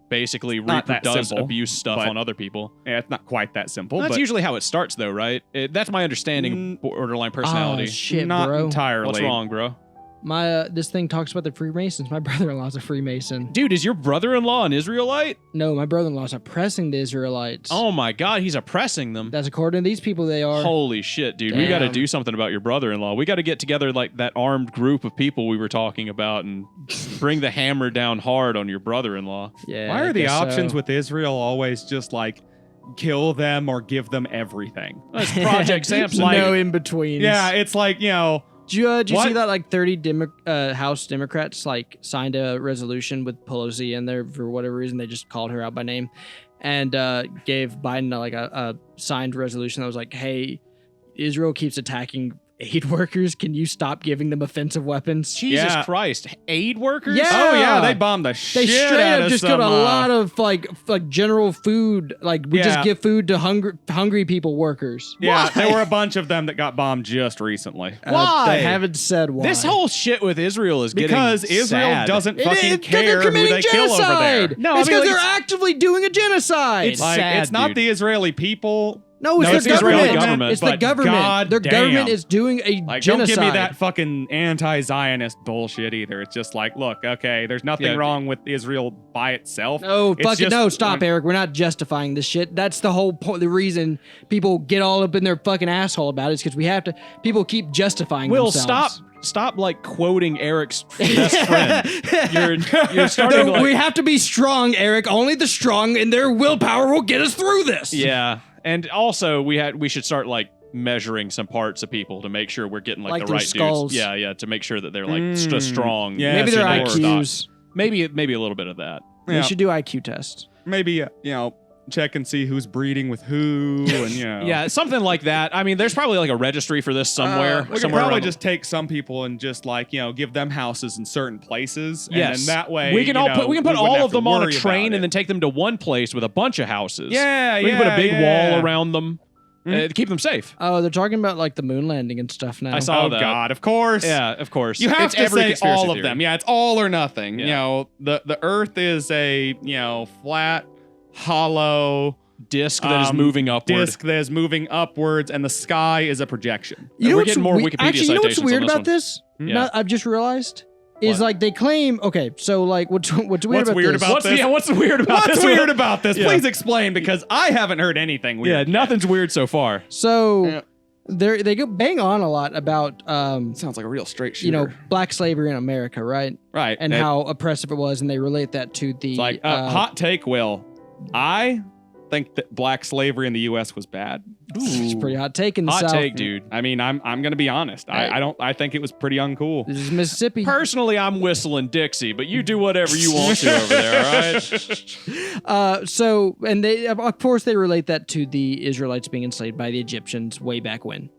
basically Not that does simple, abuse stuff but- on other people. Yeah, it's not quite that simple. That's but usually how it starts, though, right? That's my understanding of borderline Oh personality. shit, not bro. entirely. What's wrong, bro? My this thing talks about the Freemasons. My brother-in-law's a Freemason. Dude, is your brother-in-law an Israelite? No, my brother-in-law's oppressing the Israelites. Oh my God, he's oppressing them. That's according to these people. They are. Holy shit, dude. We got to Damn. do something about your brother-in-law. We got to get together like that armed group of people we were talking about and bring the hammer down hard on your brother-in-law. Yeah. Why I are the guess options so. with Israel always just like kill them or give them everything? That's Project Samson. no in between? Yeah, it's like, Did you What? see that like 30 House Democrats like signed a resolution with Pelosi in there for whatever reason? They just called her out by name and gave Biden like a signed resolution that was like, "Hey, Israel keeps attacking aid workers. Can you stop giving them offensive weapons?" Jesus Yeah. Christ. Aid workers? Yeah. oh yeah, they bombed the They shit straight out up of just some, got a lot of like general food. Like we just Yeah. give food to hungry people, workers. Yeah, Why? there were a bunch of them that got bombed just recently. Why? They haven't said why. This whole shit with Israel is Because getting Israel sad. doesn't It- fucking it's 'cause care they're who committing they kill over there. genocide. No, I it's mean, because like, they're actively doing a genocide. It's Like, sad, it's not dude. the Israeli people. No, it's No, the it's the Israeli government. government, It's the but government. God Their damn. government is doing a Like, genocide. don't give me that fucking anti-Zionist bullshit either. It's just like, look, okay, there's nothing Yeah. wrong with Israel by itself. No, It's fucking just no, stop, when- Eric. We're not justifying this shit. That's the whole point. The reason people get all up in their fucking asshole about it is because we have to. People keep justifying Will, themselves. stop like quoting Eric's best friend. You're starting No, like, we have to be strong, Eric. Only the strong and their willpower will get us through this. yeah. And also we should start like measuring some parts of people to make sure we're getting like Like the their right skulls. dudes. Yeah, to make sure that they're like strong. Yeah, Maybe so their they were IQs. Maybe a little bit of that. They Yeah. should do IQ tests. Maybe check and see who's breeding with who, and Yeah, something like that. I mean, there's probably like a registry for this somewhere. We could somewhere probably around the- just take some people and just like give them houses in certain places. Yes. And then that way we can you all know, put wouldn't all have of to them on a worry train about and then take them to one place with a bunch of houses. Yeah, We can put a big yeah. wall around them. to keep them safe. Oh, they're talking about like the moon landing and stuff now. I saw Oh that. God, of course. Yeah, of course. You have It's to every say conspiracy all of theory. them. Yeah, it's all or nothing. Yeah. You know, the Earth is a flat, hollow Disc that is moving upward. disc that is moving upwards, and the sky is a projection. You know We're what's getting more we- Wikipedia Actually, you know what's citations weird on this about one. this? Yeah. Not- I've just realized is What? like they claim. Okay, so like what's weird What's about weird this? about What's this? what's weird about this? What's weird about this? Yeah. Please explain, because I haven't heard anything Yeah, weird. nothing's weird so far. So Yeah. they go bang on a lot about Sounds like a real straight shooter. you know black slavery in America, right? right? And how oppressive it was, and they relate that to the it's like hot take. Will I think that black slavery in the U.S. was bad? It's a pretty hot take in the Hot South. take, dude. I mean, I'm gonna be honest. I think it was pretty uncool. This is Mississippi. Personally, I'm whistling Dixie, but you do whatever you want to over there, all right? So, and they of course they relate that to the Israelites being enslaved by the Egyptians way back when.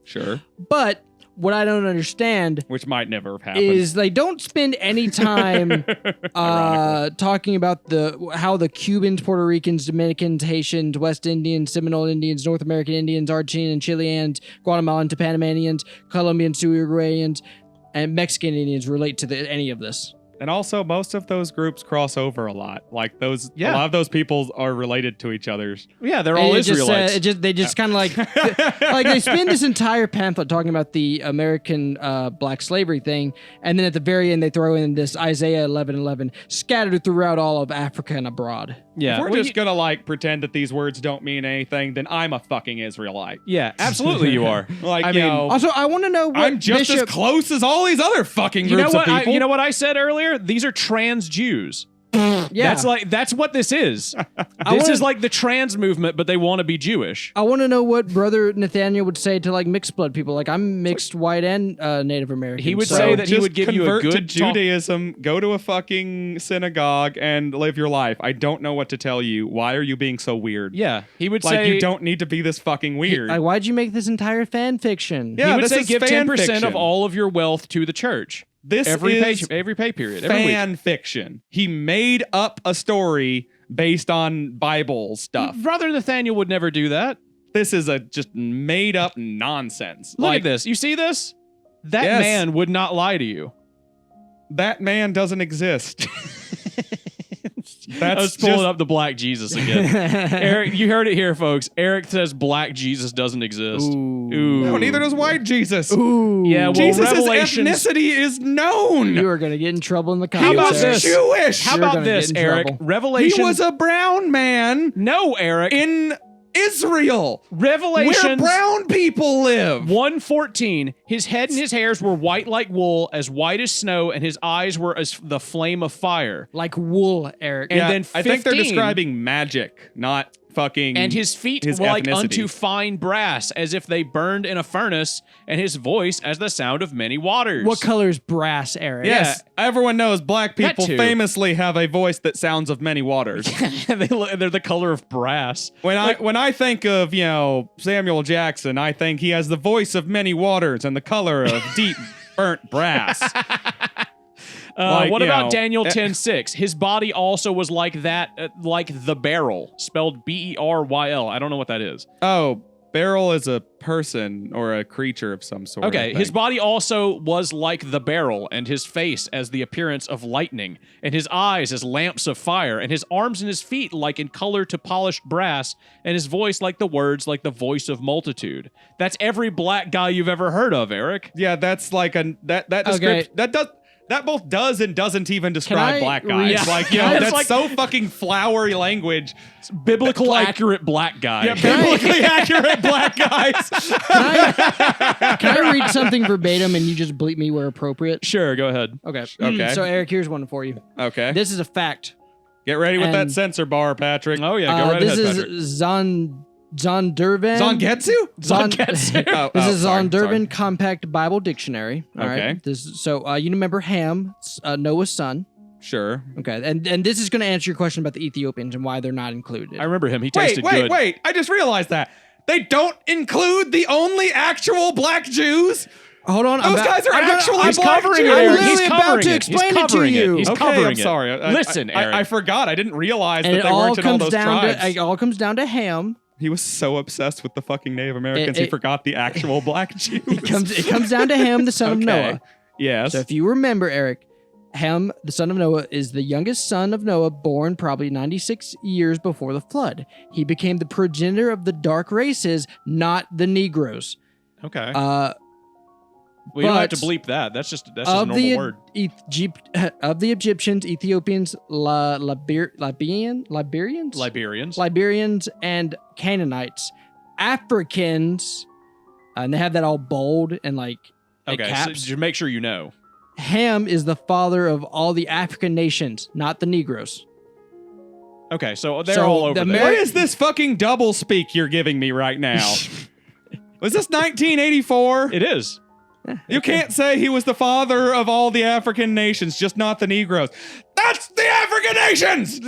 Sure. But what I don't understand Which might never have happened. is they don't spend any time talking about how the Cubans, Puerto Ricans, Dominicans, Haitians, West Indians, Seminole Indians, North American Indians, Argentinian and Chileans, Guatemalan, Panamanians, Colombians, Uruguayans, and Mexican Indians relate to any of this. And also, most of those groups cross over a lot. Like a Yeah. lot of those people are related to each other's. Yeah, they're And all it just, Israelites. they just kind of like they spend this entire pamphlet talking about the American black slavery thing, and then at the very end they throw in this Isaiah 11:11 scattered throughout all of Africa and abroad. Yeah, If we're well, just gonna like pretend that these words don't mean anything, then I'm a fucking Israelite. yeah, absolutely, you are. Like, I you mean, know, Also, I want to know what I'm just Bishop. as close as all these other fucking You know groups what? of people. You know what I said earlier? These are trans Jews. Yeah, That's what this is. I This is wanna- like the trans movement, but they want to be Jewish. I want to know what Brother Nethanyel would say to like mixed blood people. Like I'm mixed white and Native American. He would so- say that he Just would give you a convert good to Judaism, go to a fucking synagogue, and live your life. I don't know what to tell you. Why are you being so weird? Yeah, he would Like, say you don't need to be this fucking weird. Like, why'd you make this entire fan fiction? Yeah, he would this say is give fan 10% fiction. of all of your wealth to the church. This Every is pay period. Every week. fan fiction. He made up a story based on Bible stuff. Brother Nathaniel would never do that. This is a just made up nonsense. Look Like, at this. You see this? That Yes. man would not lie to you. that man doesn't exist. I That's was pulling just- up the Black Jesus again. Eric, you heard it here, folks. Eric says Black Jesus doesn't exist. Ooh. Ooh. No, neither does white Jesus. Ooh. Yeah, well, Jesus' Revelations. ethnicity is known. You are gonna get in trouble in the He comments. was this? Jewish. How You're about gonna get this, in Eric? trouble. He Revelation. was a brown man No, Eric. in Israel, where Revelations brown people live. 1:14. His head and his hairs were white like wool, as white as snow, and his eyes were as the flame of fire. Like wool, Eric. And Yeah, then I think they're 15, describing magic, not fucking. And his feet his were like ethnicity. unto fine brass, as if they burned in a furnace, and his voice as the sound of many waters. What color is brass, Eric? Yes, everyone knows black That people too. famously have a voice that sounds of many waters. They're the color of brass. When I think of, Samuel Jackson, I think he has the voice of many waters and the color of deep burnt brass. Like, What you about know, Daniel 10:6? His body also was like that, like the beryl, spelled Beryl. I don't know what that is. Oh, Beryl is a person or a creature of some sort. I Okay, his think. body also was like the beryl, and his face as the appearance of lightning, and his eyes as lamps of fire, and his arms and his feet like in color to polished brass, and his voice like the words like the voice of multitude. That's every black guy you've ever heard of, Eric. Yeah, that's like that description that both does and doesn't even describe I black guys. read- Like, Can I- it's that's like- so fucking flowery language. Biblical Like- accurate black guy. Yeah, biblically accurate black guys. Can I read something verbatim and you just bleep me where appropriate? Sure, go ahead. Okay. Okay. So Eric, here's one for you. Okay. This is a fact. Get ready with that and- censor bar, Patrick. Oh yeah, go right this ahead, is Patrick. Zondervan. Zongetsu? Zongetsu. Oh, This is sorry, Zondervan Compact Bible Dictionary. All right. Okay. You remember Ham, Noah's son. Sure. Okay, and this is going to answer your question about the Ethiopians and why they're not included. I remember him. He tasted good. Wait. I just realized that. They don't include the only actual black Jews? Hold on, Those guys are actually He's black covering Jews. it, I'm Eric. literally He's about covering to it. explain He's it to covering you. He's Okay, covering I'm it. sorry. Listen, Eric. I forgot. I didn't realize and that it they all weren't in all comes those down tribes. to it all comes down to Ham. He was so obsessed with the fucking Native Americans, he forgot the actual black Jews. It comes down to Ham, the son of Noah. Yes. So if you remember, Eric, Ham, the son of Noah, is the youngest son of Noah, born probably 96 years before the flood. He became the progenitor of the dark races, not the Negroes. Okay. We don't have to bleep that. That's just a normal word. Of the Egyptians, Ethiopians, Liberians, and Canaanites, Africans, and they have that all bold and like okay. So just make sure you know. Ham is the father of all the African nations, not the Negroes. Okay, so they're all over there. What is this fucking double speak you're giving me right now? Was this 1984? It is. You can't say he was the father of all the African nations, just not the Negroes. That's the African nations!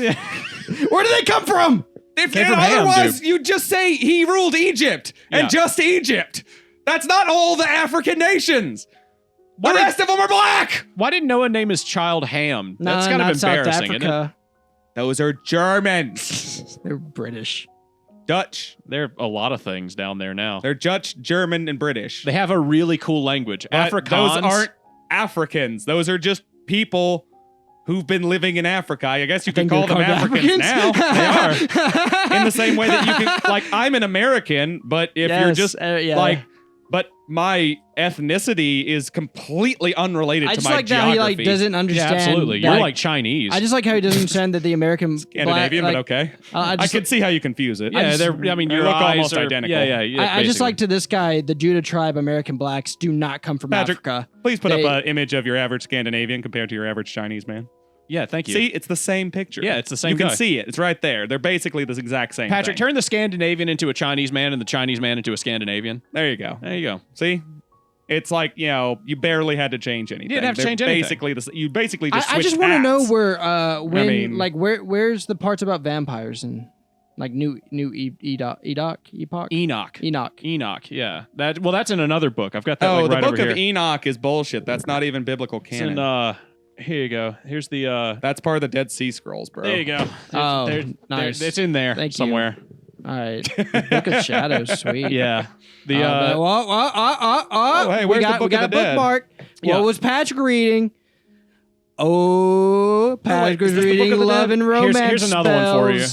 Where do they come from? Otherwise, you just say he ruled Egypt and just Egypt. That's not all the African nations. The rest of them are black. Why didn't Noah name his child Ham? No, That's kind of South embarrassing, isn't it? Africa. Those are Germans. They're British. Dutch. They're a lot of things down there now. They're Dutch, German, and British. They have a really cool language. Afrikaans. Those aren't Africans. Those are just people who've been living in Africa. I guess you could call them Africans now. They are. In the same way that you can, like, I'm an American, but if you're just but my ethnicity is completely unrelated to my geography. How he like doesn't understand. Yeah, absolutely. You're like Chinese. I just like how he doesn't understand that the American Scandinavian, but okay. I can see how you confuse it. Yeah, I mean, your look eyes almost are identical. Yeah. I just like to this guy, the Judah tribe, American blacks do not come from Africa. Please put up an image of your average Scandinavian compared to your average Chinese man. Yeah, thank you. See, it's the same picture. Yeah, it's the same You guy. can see it. It's right there. They're basically the exact same Patrick, thing. turn the Scandinavian into a Chinese man and the Chinese man into a Scandinavian. There you go. There you go. See? It's like, you barely had to change anything. You didn't have to change anything. You basically just switched I just want to know hats. where, where's the parts about vampires and like Enoch, yeah. That's in another book. I've got that the right book over of here. Enoch is bullshit. That's not even biblical canon. Here you go. Here's the. That's part of the Dead Sea Scrolls, bro. There you go. Nice. It's in there somewhere. All right. Book of Shadows, sweet. Yeah. Hey, where's the Book of the Dead? Bookmark. What was Patrick reading? Oh, Patrick was reading Love and Romance. Here's another one for you.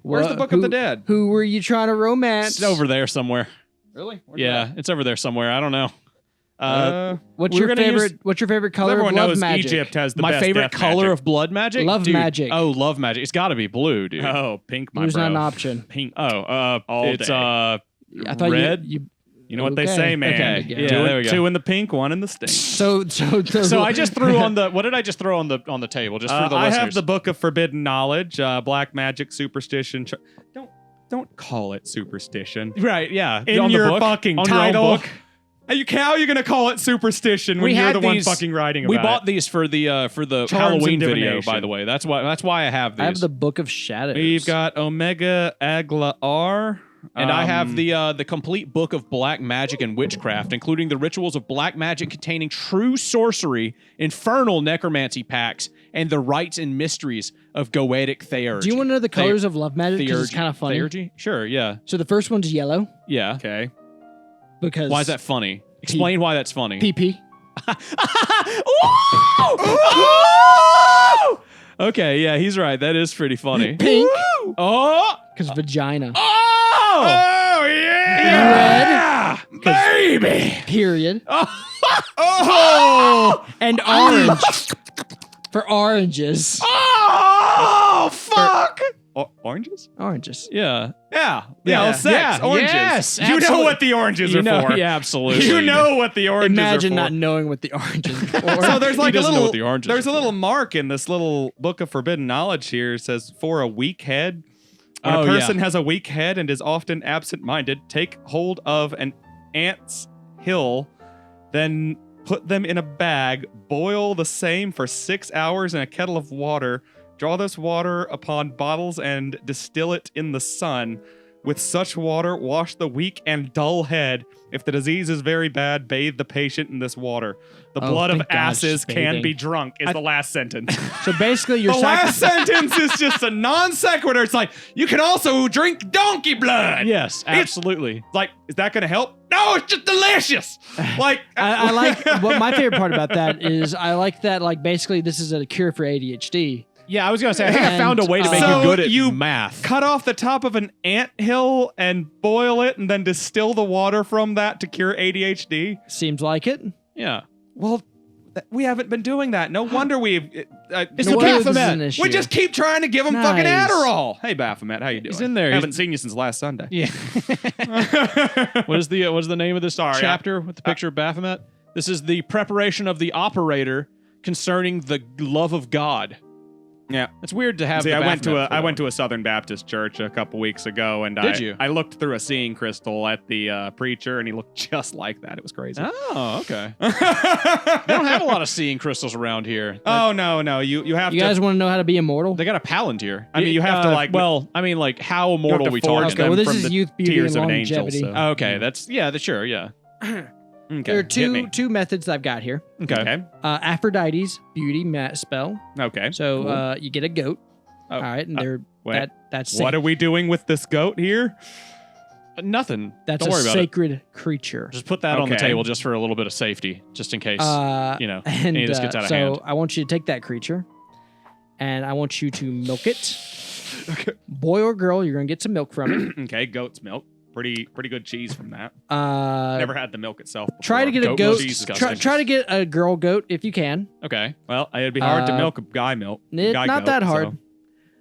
Where's the Book of the Dead? Who were you trying to romance? It's over there somewhere. Really? It's over there somewhere. I don't know. What's your favorite color everyone of love knows magic? Egypt has the My best favorite death color magic. of blood magic? Love magic. Oh, love magic. It's got to be blue, dude. Oh, pink, my Blue's bro. not an option. Pink. Oh, it's day. I thought red. You know what they say, man. Okay. Yeah, there we go. 2 in the pink, 1 in the stink. So I just threw on the. What did I just throw on the table? Just for the I listeners. have the Book of Forbidden Knowledge, black magic, superstition. Don't call it superstition. Right? Yeah. In on your the book, fucking on title. Your own book. How are you gonna call it superstition when you're the one fucking writing about it? We bought these for the Charms Halloween and video, divination. by the way. That's why I have these. I have the Book of Shadows. We've got Omega Agla R. And I have the complete book of black magic and witchcraft, including the rituals of black magic containing true sorcery, infernal necromancy pacts, and the rites and mysteries of Goetic theurgy. Do you want to know the colors of love magic? Because it's kind of funny. Theurgy? Sure, yeah. So the first one's yellow. Yeah. Okay. Because why is that funny? Explain why that's funny. PP. Okay, yeah, he's right. That is pretty funny. Pink. Oh! Because vagina. Oh! Yeah! Red! Baby! Period. Oh! And orange. For oranges. Oh! Fuck! Oranges? Oranges. Yeah. Sex. Yeah. Oranges. Yes, You know absolutely. what the oranges are for. Yeah, absolutely. You know what the oranges Imagine are for. not knowing what the oranges are. So there's like He a doesn't know little what the oranges there's are a little mark in this little book of forbidden knowledge here. It says for a weak head. When a person has a weak head and is often absent-minded, take hold of an ant's hill, then put them in a bag, boil the same for 6 hours in a kettle of water, draw this water upon bottles and distill it in the sun. with such water, wash the weak and dull head. If the disease is very bad, bathe the patient in this water. The Oh, blood of thank God, asses just can bathing. be drunk is the last sentence. So basically, you're The last sentence is just a non sequitur. It's like, you can also drink donkey blood. Yes, absolutely. Like, is that going to help? No, it's just delicious. Like, I like what my favorite part about that is I like that like basically this is a cure for ADHD. Yeah, I was gonna say I think I And, found a way to make So you good at you math. cut off the top of an anthill and boil it and then distill the water from that to cure ADHD. Seems like it. Yeah, Well, we haven't been doing that. No wonder we've. It's No the wonder this is Baphomet. an issue. we just keep trying to give him fucking Nice. Adderall. Hey, Baphomet, how you doing? He's in there. Haven't seen you since last Sunday. yeah. What is the name of this Sorry, chapter with the picture of Baphomet? This is the preparation of the operator concerning the love of God. Yeah. It's weird to have. See, the I went to Baphomet for I that went one. to a Southern Baptist church a couple weeks ago, and Did you? I looked through a seeing crystal at the preacher, and he looked just like that. It was crazy. Oh, okay. They don't have a lot of seeing crystals around here. Oh no, you have You to. guys want to know how to be immortal? They got a palantir. I mean, you have to, like- Well, I mean, like, how immortal to are we forge talking? Okay, well, them this from is the youth, beauty, tears and of an angel, longevity. so- Okay, that's sure, yeah. Okay, There are hit me. two methods I've got here. Okay. Aphrodite's beauty spell. Okay. So Cool. you get a goat. Oh, All right, and they're wait. that's What are we doing with this goat here? Nothing. that's Don't a worry about it. sacred creature. Just put that on the Okay. table just for a little bit of safety, just in case. you know, and any of this gets out of so hand. I want you to take that creature, and I want you to milk it. Boy or girl, you're gonna get some milk from it. Okay, goat's milk. Pretty good cheese from that. Uh, Never had the milk itself. try to before. get a Goat goat. milk is disgusting. Try to get a girl goat if you can. Okay. Well, it'd be hard to Uh, milk a guy milk. Not guy goat, that hard. so-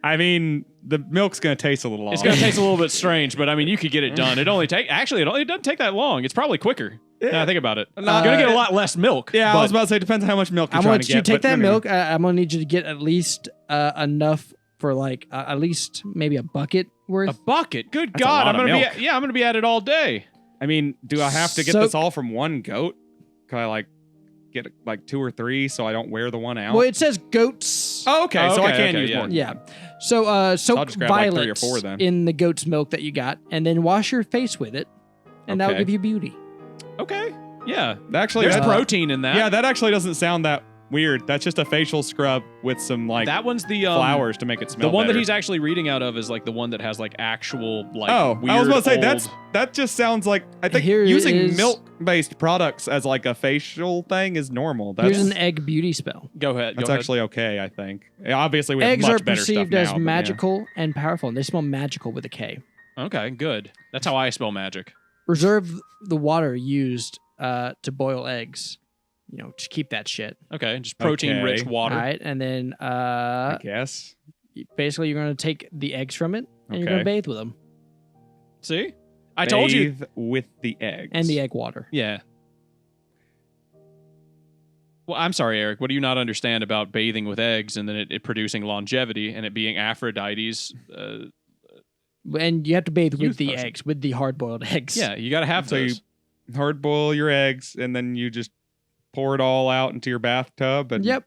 I mean, the milk's gonna taste a little off. It's going to taste a little bit strange, but I mean, you could get it done. It only doesn't take that long. It's probably quicker. Yeah, think about it. You're going to get a lot less milk. Yeah, I but was about to say, it depends on how much milk you're I trying want to you get. to take but that no, no, no. milk. I'm gonna need you to get at least enough for like at least maybe a bucket worth. a bucket. Good That's a God. lot I'm of going to milk. be I'm going to be at it all day. I mean, do I have to get So- this all from one goat? Can I like get like 2 or 3 so I don't wear the one out? Well, it says goats. Oh, okay, so I Okay, can okay, use yeah. more. Yeah. So I'll soak just grab, like, 3 or violets 4 then. in the goat's milk that you got, and then wash your face with it, and that'll Okay. give you beauty. Okay. Yeah. Actually, There's that, protein in that. yeah, that actually doesn't sound that weird. That's just a facial scrub with some like That one's the flowers to make it smell The one better. that he's actually reading out of is like the one that has like actual like Oh, weird I was about to say old- that just sounds like I think Here it using is. milk-based products as like a facial thing is normal. Here's That's an egg beauty spell. Go ahead. that's go ahead. actually okay, I think. Yeah, obviously, we have Eggs much are better stuff perceived now, as but yeah. magical and powerful, and they smell magical with a K. Okay, good. That's how I spell magic. Reserve the water used to boil eggs. You know, just keep that shit. Okay, just protein-rich Okay. water. All right, and then I guess. basically you're going to take the eggs from it, and you're going to Okay. bathe with them, See? I told you. Bathe with the eggs. and the egg water. Yeah. Well, I'm sorry, Eric. What do you not understand about bathing with eggs and then it producing longevity and it being Aphrodite's? And you have to bathe with Youth the potion. eggs, with the hard-boiled eggs. Yeah, you got to have So you those. hard boil your eggs and then you just pour it all out into your bathtub and Yep.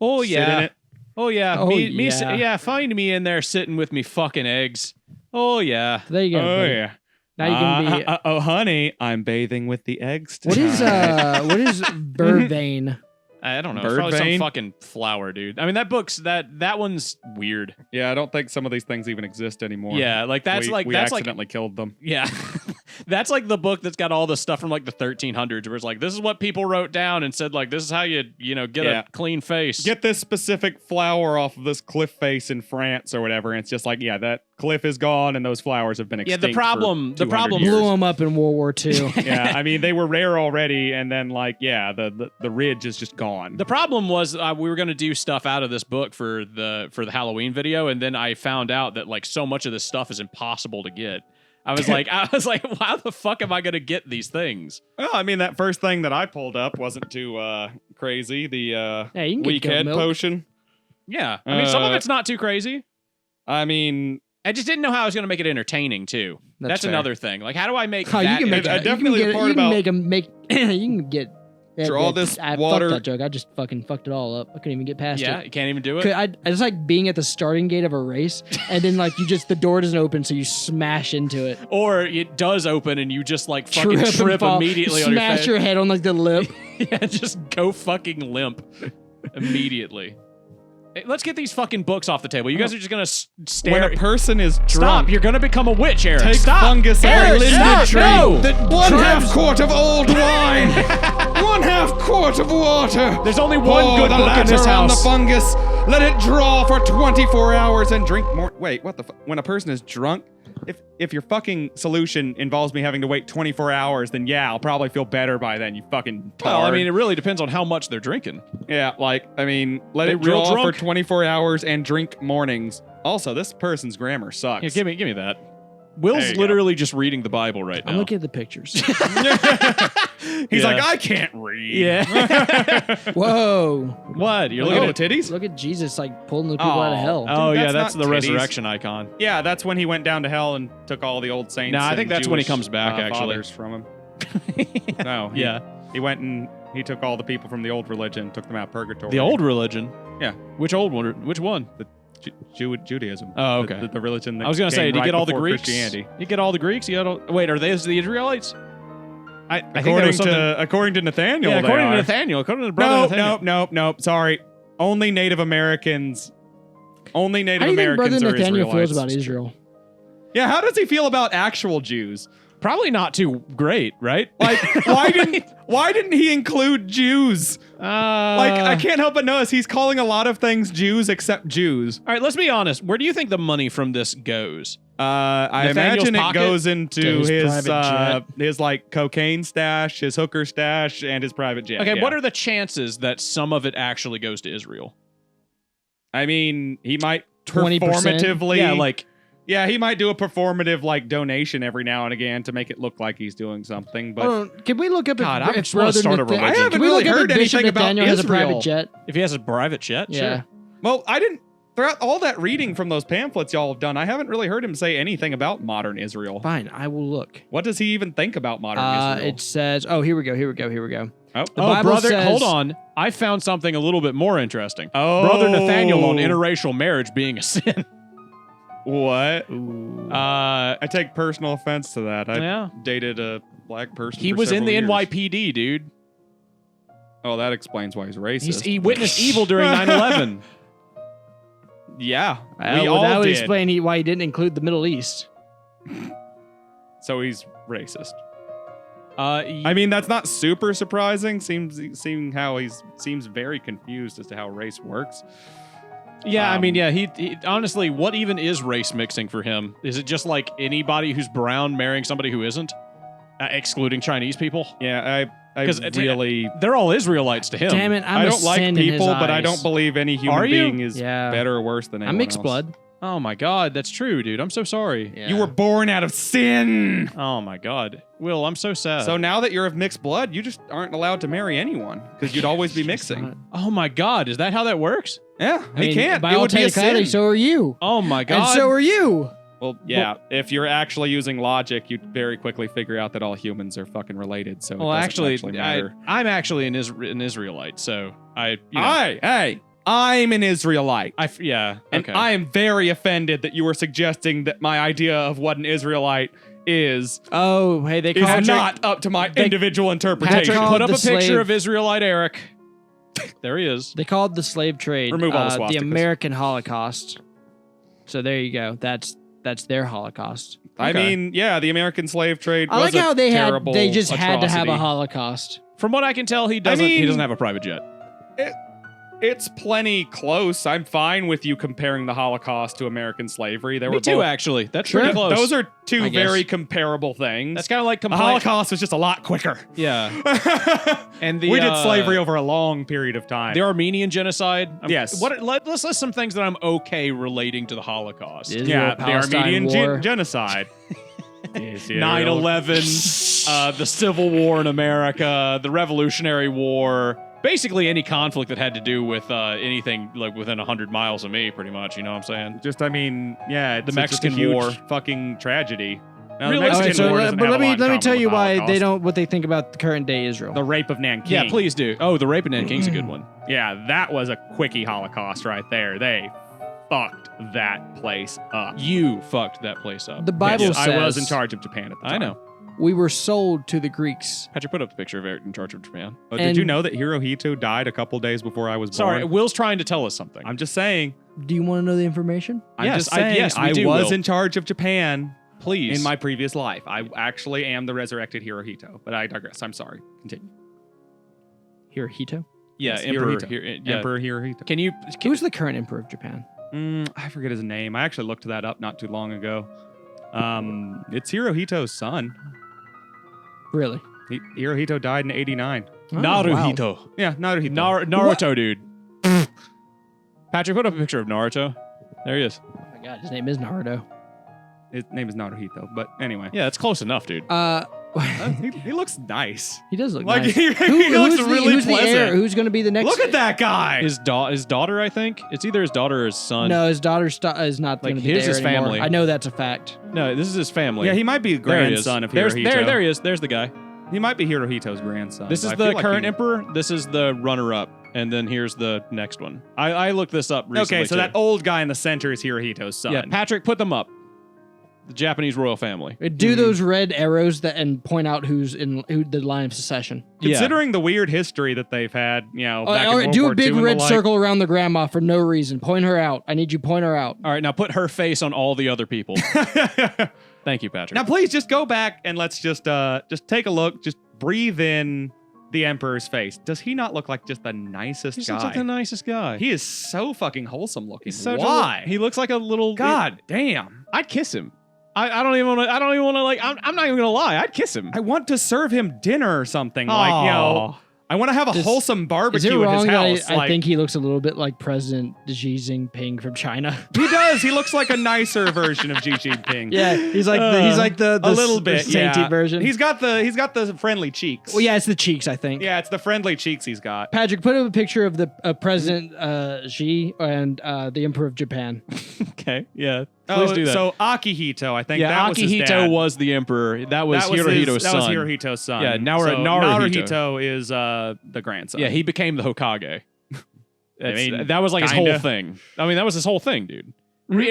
Oh sit yeah. in it. Oh yeah. Oh, me, yeah. yeah. Find me in there sitting with me fucking eggs. Oh yeah. So there you go. Oh buddy. yeah. Now you can be. oh honey, I'm bathing with the eggs What tonight. is what is vervain? I don't know. Bird It's probably vein? some fucking flower, dude. I mean, that one's weird. Yeah, I don't think some of these things even exist anymore. Yeah, like that's we, like we that's like accidentally killed them. yeah. That's like the book that's got all the stuff from like the 1300s where it's like this is what people wrote down and said like this is how you get Yeah. a clean face. Get this specific flower off of this cliff face in France or whatever, and it's just like, yeah, that cliff is gone and those flowers have been Yeah, extinct. the problem- for the 200 problem- years. Blew them up in World War II. Yeah, I mean they were rare already, and then like yeah, the ridge is just gone. The problem was we were going to do stuff out of this book for the Halloween video, and then I found out that like so much of this stuff is impossible to get. I was like, how the fuck am I going to get these things? Well, I mean that first thing that I pulled up wasn't too crazy. The Yeah, you can get weak goat head milk. potion. Yeah, I mean some of Uh, it's not too crazy. I mean, I just didn't know how I was going to make it entertaining too. That's fair. another thing. Like, how do I make Oh, that? you can make I it. definitely you the can part get, about- you can make you can get Draw this I water- fucked that joke. I just fucking fucked it all up. I couldn't even get past Yeah, it. you can't even do it. It's like being at the starting gate of a race, and then like the door doesn't open, so you smash into it. Or it does open and you just like fucking and trip fall. immediately on your Smash face. your head on like the lip. Yeah, just go fucking limp immediately. Hey, let's get these fucking books off the table. You guys are just gonna stare. When a person is drunk, Stop! You're gonna become a witch, Eric. take Stop! fungus Eric, of a linden stop! tree. No! One half quart of old wine. 1/2 quart of water. There's only one Pour good the book in this latter on the house. fungus. Let it draw for 24 hours and drink more. Wait, what the? When a person is drunk, if your fucking solution involves me having to wait 24 hours, then yeah, I'll probably feel better by then. You fucking tard. Well, I mean, it really depends on how much they're drinking. Yeah, like, I mean, let They it real draw for drunk? 24 hours and drink mornings. Also, this person's grammar sucks. Yeah, give me that. Will's There you literally just reading the Bible right now. I'm looking at the pictures. He's Yeah. like, I can't read. Yeah. Whoa! What? You're Look looking at at? titties? Look at Jesus like pulling the people out of hell. Oh yeah, that's that's not the titties. resurrection icon. Yeah, that's when he went down to hell and took all the old saints. Nah, I think and that's when he Jewish, comes back, actually. fathers from him. No. Yeah. He went and he took all the people from the old religion, took them out of purgatory. The old religion. Yeah. Which old one? Which one? Judaism. Oh, okay. The religion that I was gonna say, came did you right get all the before Greeks? Christianity. You get all the Greeks? You got all, wait, are they the Israelites? I think there According was something. to Nathaniel, Yeah, they according to are. Nathaniel. According to Brother Nethanyel. Nope. Sorry. Only Native Americans. Only Native How do you think Americans Brother are Nathaniel Israelites. feels about Israel? Yeah, how does he feel about actual Jews? Probably not too great, right? Like, why didn't he include Jews? Like, I can't help but notice he's calling a lot of things Jews except Jews. All right, let's be honest. Where do you think the money from this goes? I Nathaniel's imagine it pocket? goes into To his his private his like cocaine stash, his hooker stash, and his private jet. Okay, yeah. what are the chances that some of it actually goes to Israel? I mean, he might 20%? performatively. Yeah, like Yeah, he might do a performative like donation every now and again to make it look like he's doing something. But Hold on, can we look up God, I if just wanna Brother start a Nathan- religion. I haven't Can we really look up heard if Bishop anything about Nathaniel has a Israel. private jet? if he has a private jet, Yeah. sure. well, I didn't. Throughout all that reading from those pamphlets y'all have done, I haven't really heard him say anything about modern Israel. Fine, I will look. What does he even think about modern Israel? It says, oh, here we go. Oh, The Oh, Bible brother, says- hold on. I found something a little bit more interesting. Oh. Brother Nethanyel on interracial marriage being a sin. What? Uh, I take personal offense to that. I Yeah. dated a black person. he for was in the several years. NYPD, dude. Oh, that explains why he's racist. He witnessed evil during 9/11. Yeah, That we all would did. explain why he didn't include the Middle East. So he's racist. I I mean, that's not super surprising. Seeing how he seems very confused as to how race works. yeah, I mean, yeah. He honestly, what even is race mixing for him? Is it just like anybody who's brown marrying somebody who isn't, excluding Chinese people? Yeah, I 'Cause really. They're all Israelites to him. Damn it, I'm I a don't like sin in his people, but I eyes. don't believe any Are human you? being is Yeah. better or worse than anyone I'm mixed else. blood. Oh my God, that's true, dude. I'm so sorry. Yeah. You were born out of sin. Oh my God, Will, I'm so sad. So now that you're of mixed blood, you just aren't allowed to marry anyone because you'd always be mixing. oh my God, is that how that works? Yeah, I he mean, can't. By It all would be a technicality, sin. so are you. Oh my God. And so are you. Well, yeah. If you're actually using logic, you'd very quickly figure out that all humans are fucking related. So well, it doesn't actually, matter. I'm actually an Israelite, so I, I'm an Israelite. yeah, And okay. I am very offended that you were suggesting that my idea of what an Israelite is Oh, hey, they call not up to my individual interpretation. Patrick, called put up the a picture slave- of Israelite Eric. There he is. They called the slave trade Remove all the the swastikas. American Holocaust. So there you go. That's their Holocaust. I Okay. mean, yeah, the American slave trade I was like how they terrible just had to have a atrocity. Holocaust. From what I can tell, he doesn't. he mean- doesn't have a private jet. It's plenty close. I'm fine with you comparing the Holocaust to American slavery. They Me were too, both, actually. That's Sure. pretty close. Those are two I guess. very comparable things. That's kind of like the complaint. Holocaust was just a lot quicker. Yeah, and the we did slavery over a long period of time. the Armenian genocide. Yes. Let's list some things that I'm okay relating to the Holocaust. Israel, yeah, the Palestine Armenian War. genocide. 9/11, the Civil War in America, the Revolutionary War, basically any conflict that had to do with anything like within 100 miles of me, pretty much. You know what I'm saying? Just, I mean, yeah, it's The Mexican just a huge War. fucking tragedy. Now, Really? the Mexican Okay, so War doesn't but have let a lot me in let me common tell with you why they Holocaust. don't what they think about the current day Israel. The rape of Nanking. Yeah, please do. Oh, the rape of Nanking's a good one. Yeah, that was a quickie Holocaust right there. They fucked that place up. You fucked that place up. The Bible Yes, I was says- in charge of Japan at the time. I know. We were sold to the Greeks. Patrick, put up the picture of Eric in charge of Japan. Oh, did you And- know that Hirohito died a couple days before I was born? Sorry, Will's trying to tell us something. I'm just saying. Do you want to know the information? I'm Yes, just saying. yes, we I do, was Will. in charge of Japan Please. in my previous life. I actually am the resurrected Hirohito, but I digress. I'm sorry. Continue. Hirohito? yeah, Yes, Emperor. Hirohito. Yeah. Emperor Hirohito. Can you? Who's the current emperor of Japan? I forget his name. I actually looked that up not too long ago. It's Hirohito's son. Really? Hirohito died in '89. Oh, wow. Naruhito. Yeah, Naruhito. Naruto, dude. Patrick, put up a picture of Naruto. There he is. Oh my god, his name is Naruto. His name is Naruhito, but anyway. Yeah, that's close enough, dude. He looks nice. he does look Like nice. he looks really who's the pleasant. heir? Who's going to be the next? Look at that guy. His daughter, I think. It's either his daughter or his son. No, his daughter is not Like, going to be here's there his anymore. family. I know that's a fact. No, this is his family. Yeah, he might be a There he is. grandson of There's, Hirohito. there he is. There's the guy. He might be Hirohito's grandson. This is but I the feel like current he- emperor. This is the runner-up, and then here's the next one. I looked this up recently. Okay, so too. that old guy in the center is Hirohito's son. Yeah, Patrick, put them up. The Japanese royal family. Do those red arrows that and point out who the line of secession. Considering the weird history that they've had, back in World Do War a big II and red the like. circle around the grandma for no reason. Point her out. I need you to point her out. All right, now put her face on all the other people. Thank you, Patrick. Now, please just go back and let's just take a look. Just breathe in the Emperor's face. Does he not look like just the nicest he guy? looks like the nicest guy. He is so fucking wholesome looking. He's such Why? he looks like a little God damn. I'd kiss him. I don't even want to. I don't even want to like. I'm not even gonna lie. I'd kiss him. I want to serve him dinner or something. Like, I want to have a wholesome Is it barbecue at wrong his that house. I think he looks a little bit like President Xi Jinping from China? he does. He looks like a nicer version of Xi Jinping. Yeah, he's like the a little the bit, sainty yeah. version. He's got the friendly cheeks. well, yeah, it's the cheeks, I think. Yeah, it's the friendly cheeks he's got. Patrick, put up a picture of the President Xi and the Emperor of Japan. Okay. Yeah. Please do that. So Akihito, I think yeah, that was his Akihito dad. was the emperor. That was That was Hirohito's That was son. Hirohito's son. Yeah, So Naruhito. Naruhito is the grandson. Yeah, he became the Hokage. mean, that was like his kinda. whole thing. I mean, that was his whole thing, dude.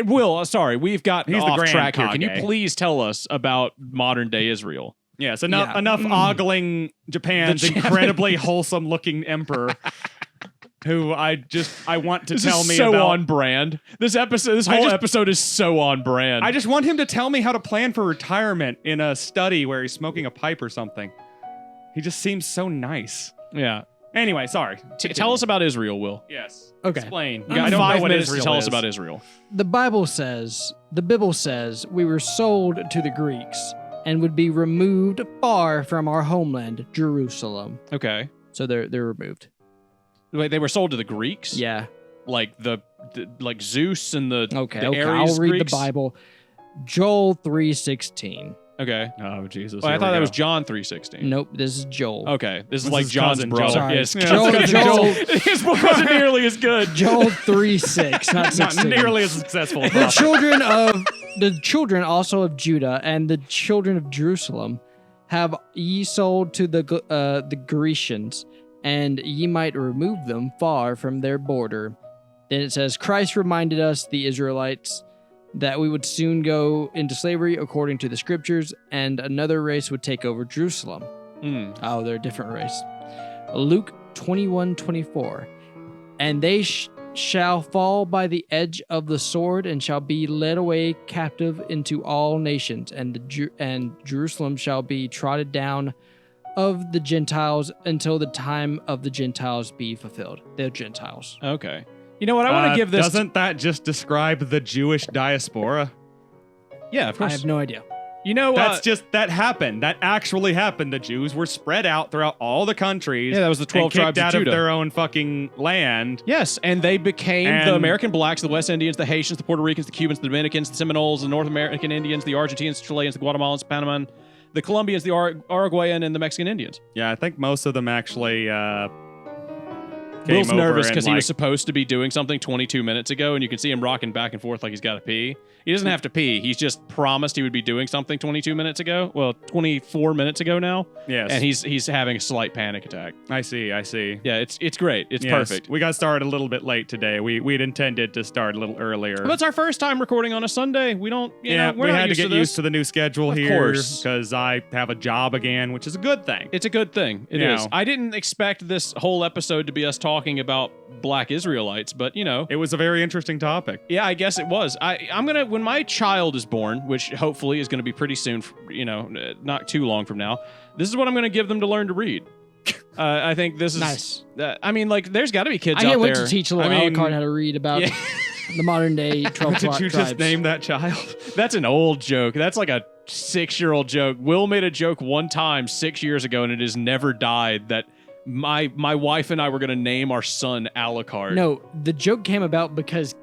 Will, sorry, we've got He's the off Grand track here. Can you Kage. please tell us about modern day Israel? Yeah, so Yeah. enough ogling Japan's The incredibly wholesome looking emperor, who I want to This tell is me so about. on brand. This whole episode is so on brand. I just want him to tell me how to plan for retirement in a study where he's smoking a pipe or something. He just seems so nice. yeah. Anyway, sorry. Tell us about Israel, Will. Yes. Okay. Explain. You got I don't know 5 what minutes Israel to tell is. us about Israel. The Bible says we were sold to the Greeks and would be removed far from our homeland, Jerusalem. Okay. So they're removed. Wait, they were sold to the Greeks? Yeah. Like like Zeus and the Okay. the Okay. Ares I'll read Greeks? the Bible. Joel 3:16. Okay. Oh, Jesus. Well, I here thought we that go. was John 3:16. Nope, this is Joel. Okay. This is This like is John's cousin brother. Joel. Yes. Sorry. John's Joel- cousin His book wasn't nearly as good. Joel 3:6, not not 16. nearly as successful. as The Prophet. children also of Judah and the children of Jerusalem have ye sold to the Grecians, and ye might remove them far from their border. Then it says, Christ reminded us, the Israelites, that we would soon go into slavery according to the scriptures, and another race would take over Jerusalem. Hmm. Oh, they're a different race. Luke 21:24. And they shall fall by the edge of the sword and shall be led away captive into all nations, and Jerusalem shall be trodden down of the Gentiles until the time of the Gentiles be fulfilled. They're Gentiles. Okay. You know what? I want to give this. Doesn't that just describe the Jewish diaspora? Yeah, of I course. have no idea. You know, That happened. That actually happened. The Jews were spread out throughout all the countries. Yeah, that was the 12 and kicked tribes of out Judah. of their own fucking land. yes, and they became the And- American blacks, the West Indians, the Haitians, the Puerto Ricans, the Cubans, the Dominicans, the Seminoles, the North American Indians, the Argentines, the Chileans, the Guatemalans, the Panaman, the Colombians, the Uruguayan, and the Mexican Indians. Yeah, I think most of them actually came Will's over nervous and, because he like, was supposed to be doing something 22 minutes ago, and you can see him rocking back and forth like he's got to pee. He doesn't have to pee. He's just promised he would be doing something 22 minutes ago. Well, 24 minutes ago now. Yes. And he's having a slight panic attack. I see. Yeah, it's great. It's Yes. perfect. We got started a little bit late today. We'd intended to start a little earlier. But it's our first time recording on a Sunday. We don't, you yeah, know, we're we not had to used get this. used to the new schedule Of here course. because I have a job again, which is a good thing. It's a good thing. It is. You know. I didn't expect this whole episode to be us talking about black Israelites, but you know, It was a very interesting topic. yeah, I guess it was. I'm gonna, when my child is born, which hopefully is gonna be pretty soon, you know, not too long from now. This is what I'm gonna give them to learn to read. I think this is Nice. I mean, like, there's got to be kids I out can't wait there. to teach a little I mean, Alucard how to read about Yeah. the modern day 12 Did you tribes. just name that child? That's an old joke. That's like a 6-year-old joke. Will made a joke one time 6 years ago, and it has never died. That my wife and I were gonna name our son Alucard. No, the joke came about because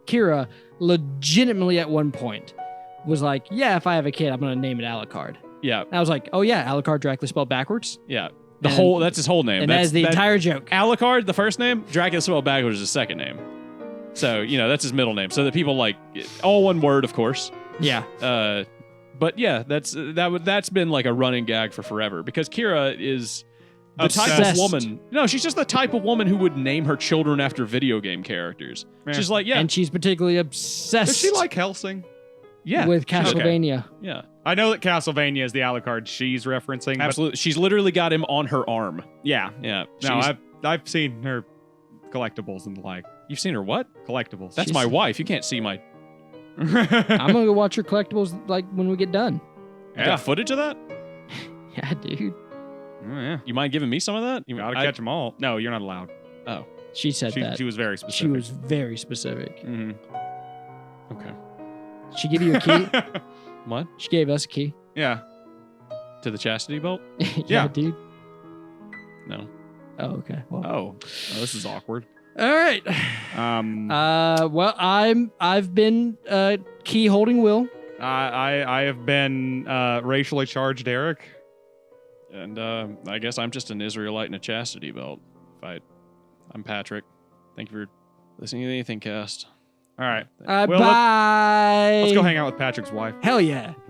Kira legitimately at one point was like, yeah, if I have a kid, I'm going to name it Alucard. Yeah, And I was like, oh yeah, Alucard Dracula spelled backwards. yeah. And- That's his whole name. And that is the entire joke. Alucard, the first name. Dracula spelled backwards is his second name. So you know that's his middle name. So that people like all one word, of course. Yeah. But yeah, that's been like a running gag for forever because Kira is the type of Obsessed. woman. No, she's just the type of woman who would name her children after video game characters. Yeah. She's like, yeah, And she's particularly obsessed Does she like Helsing? yeah, with she's okay. Castlevania. Yeah, I know that Castlevania is the Alucard she's referencing. but- absolutely. She's literally got him on her arm. yeah. Yeah. No, she's- I've seen her collectibles and the like. you've seen her what? Collectibles. That's She's- my wife. You can't see my. I'm going to go watch her collectibles like when we get done. You got footage of that? Yeah, dude. Oh, yeah. You mind giving me some of that? Gotta catch them all. No, you're not allowed. Oh, She said that. She was very specific. She was very specific. Mhm. okay. She give you a key? What? She gave us a key. Yeah. To the chastity belt? Yeah, Yeah. dude. No. Oh, okay. Well. Oh, this is awkward. All right. Well, I've been key holding Will. I have been racially charged, Eric. And I guess I'm just an Israelite in a chastity belt. I'm Patrick. Thank you for listening to the AnythingCast. All right. Bye. Well, let's go hang out with Patrick's wife. Hell yeah.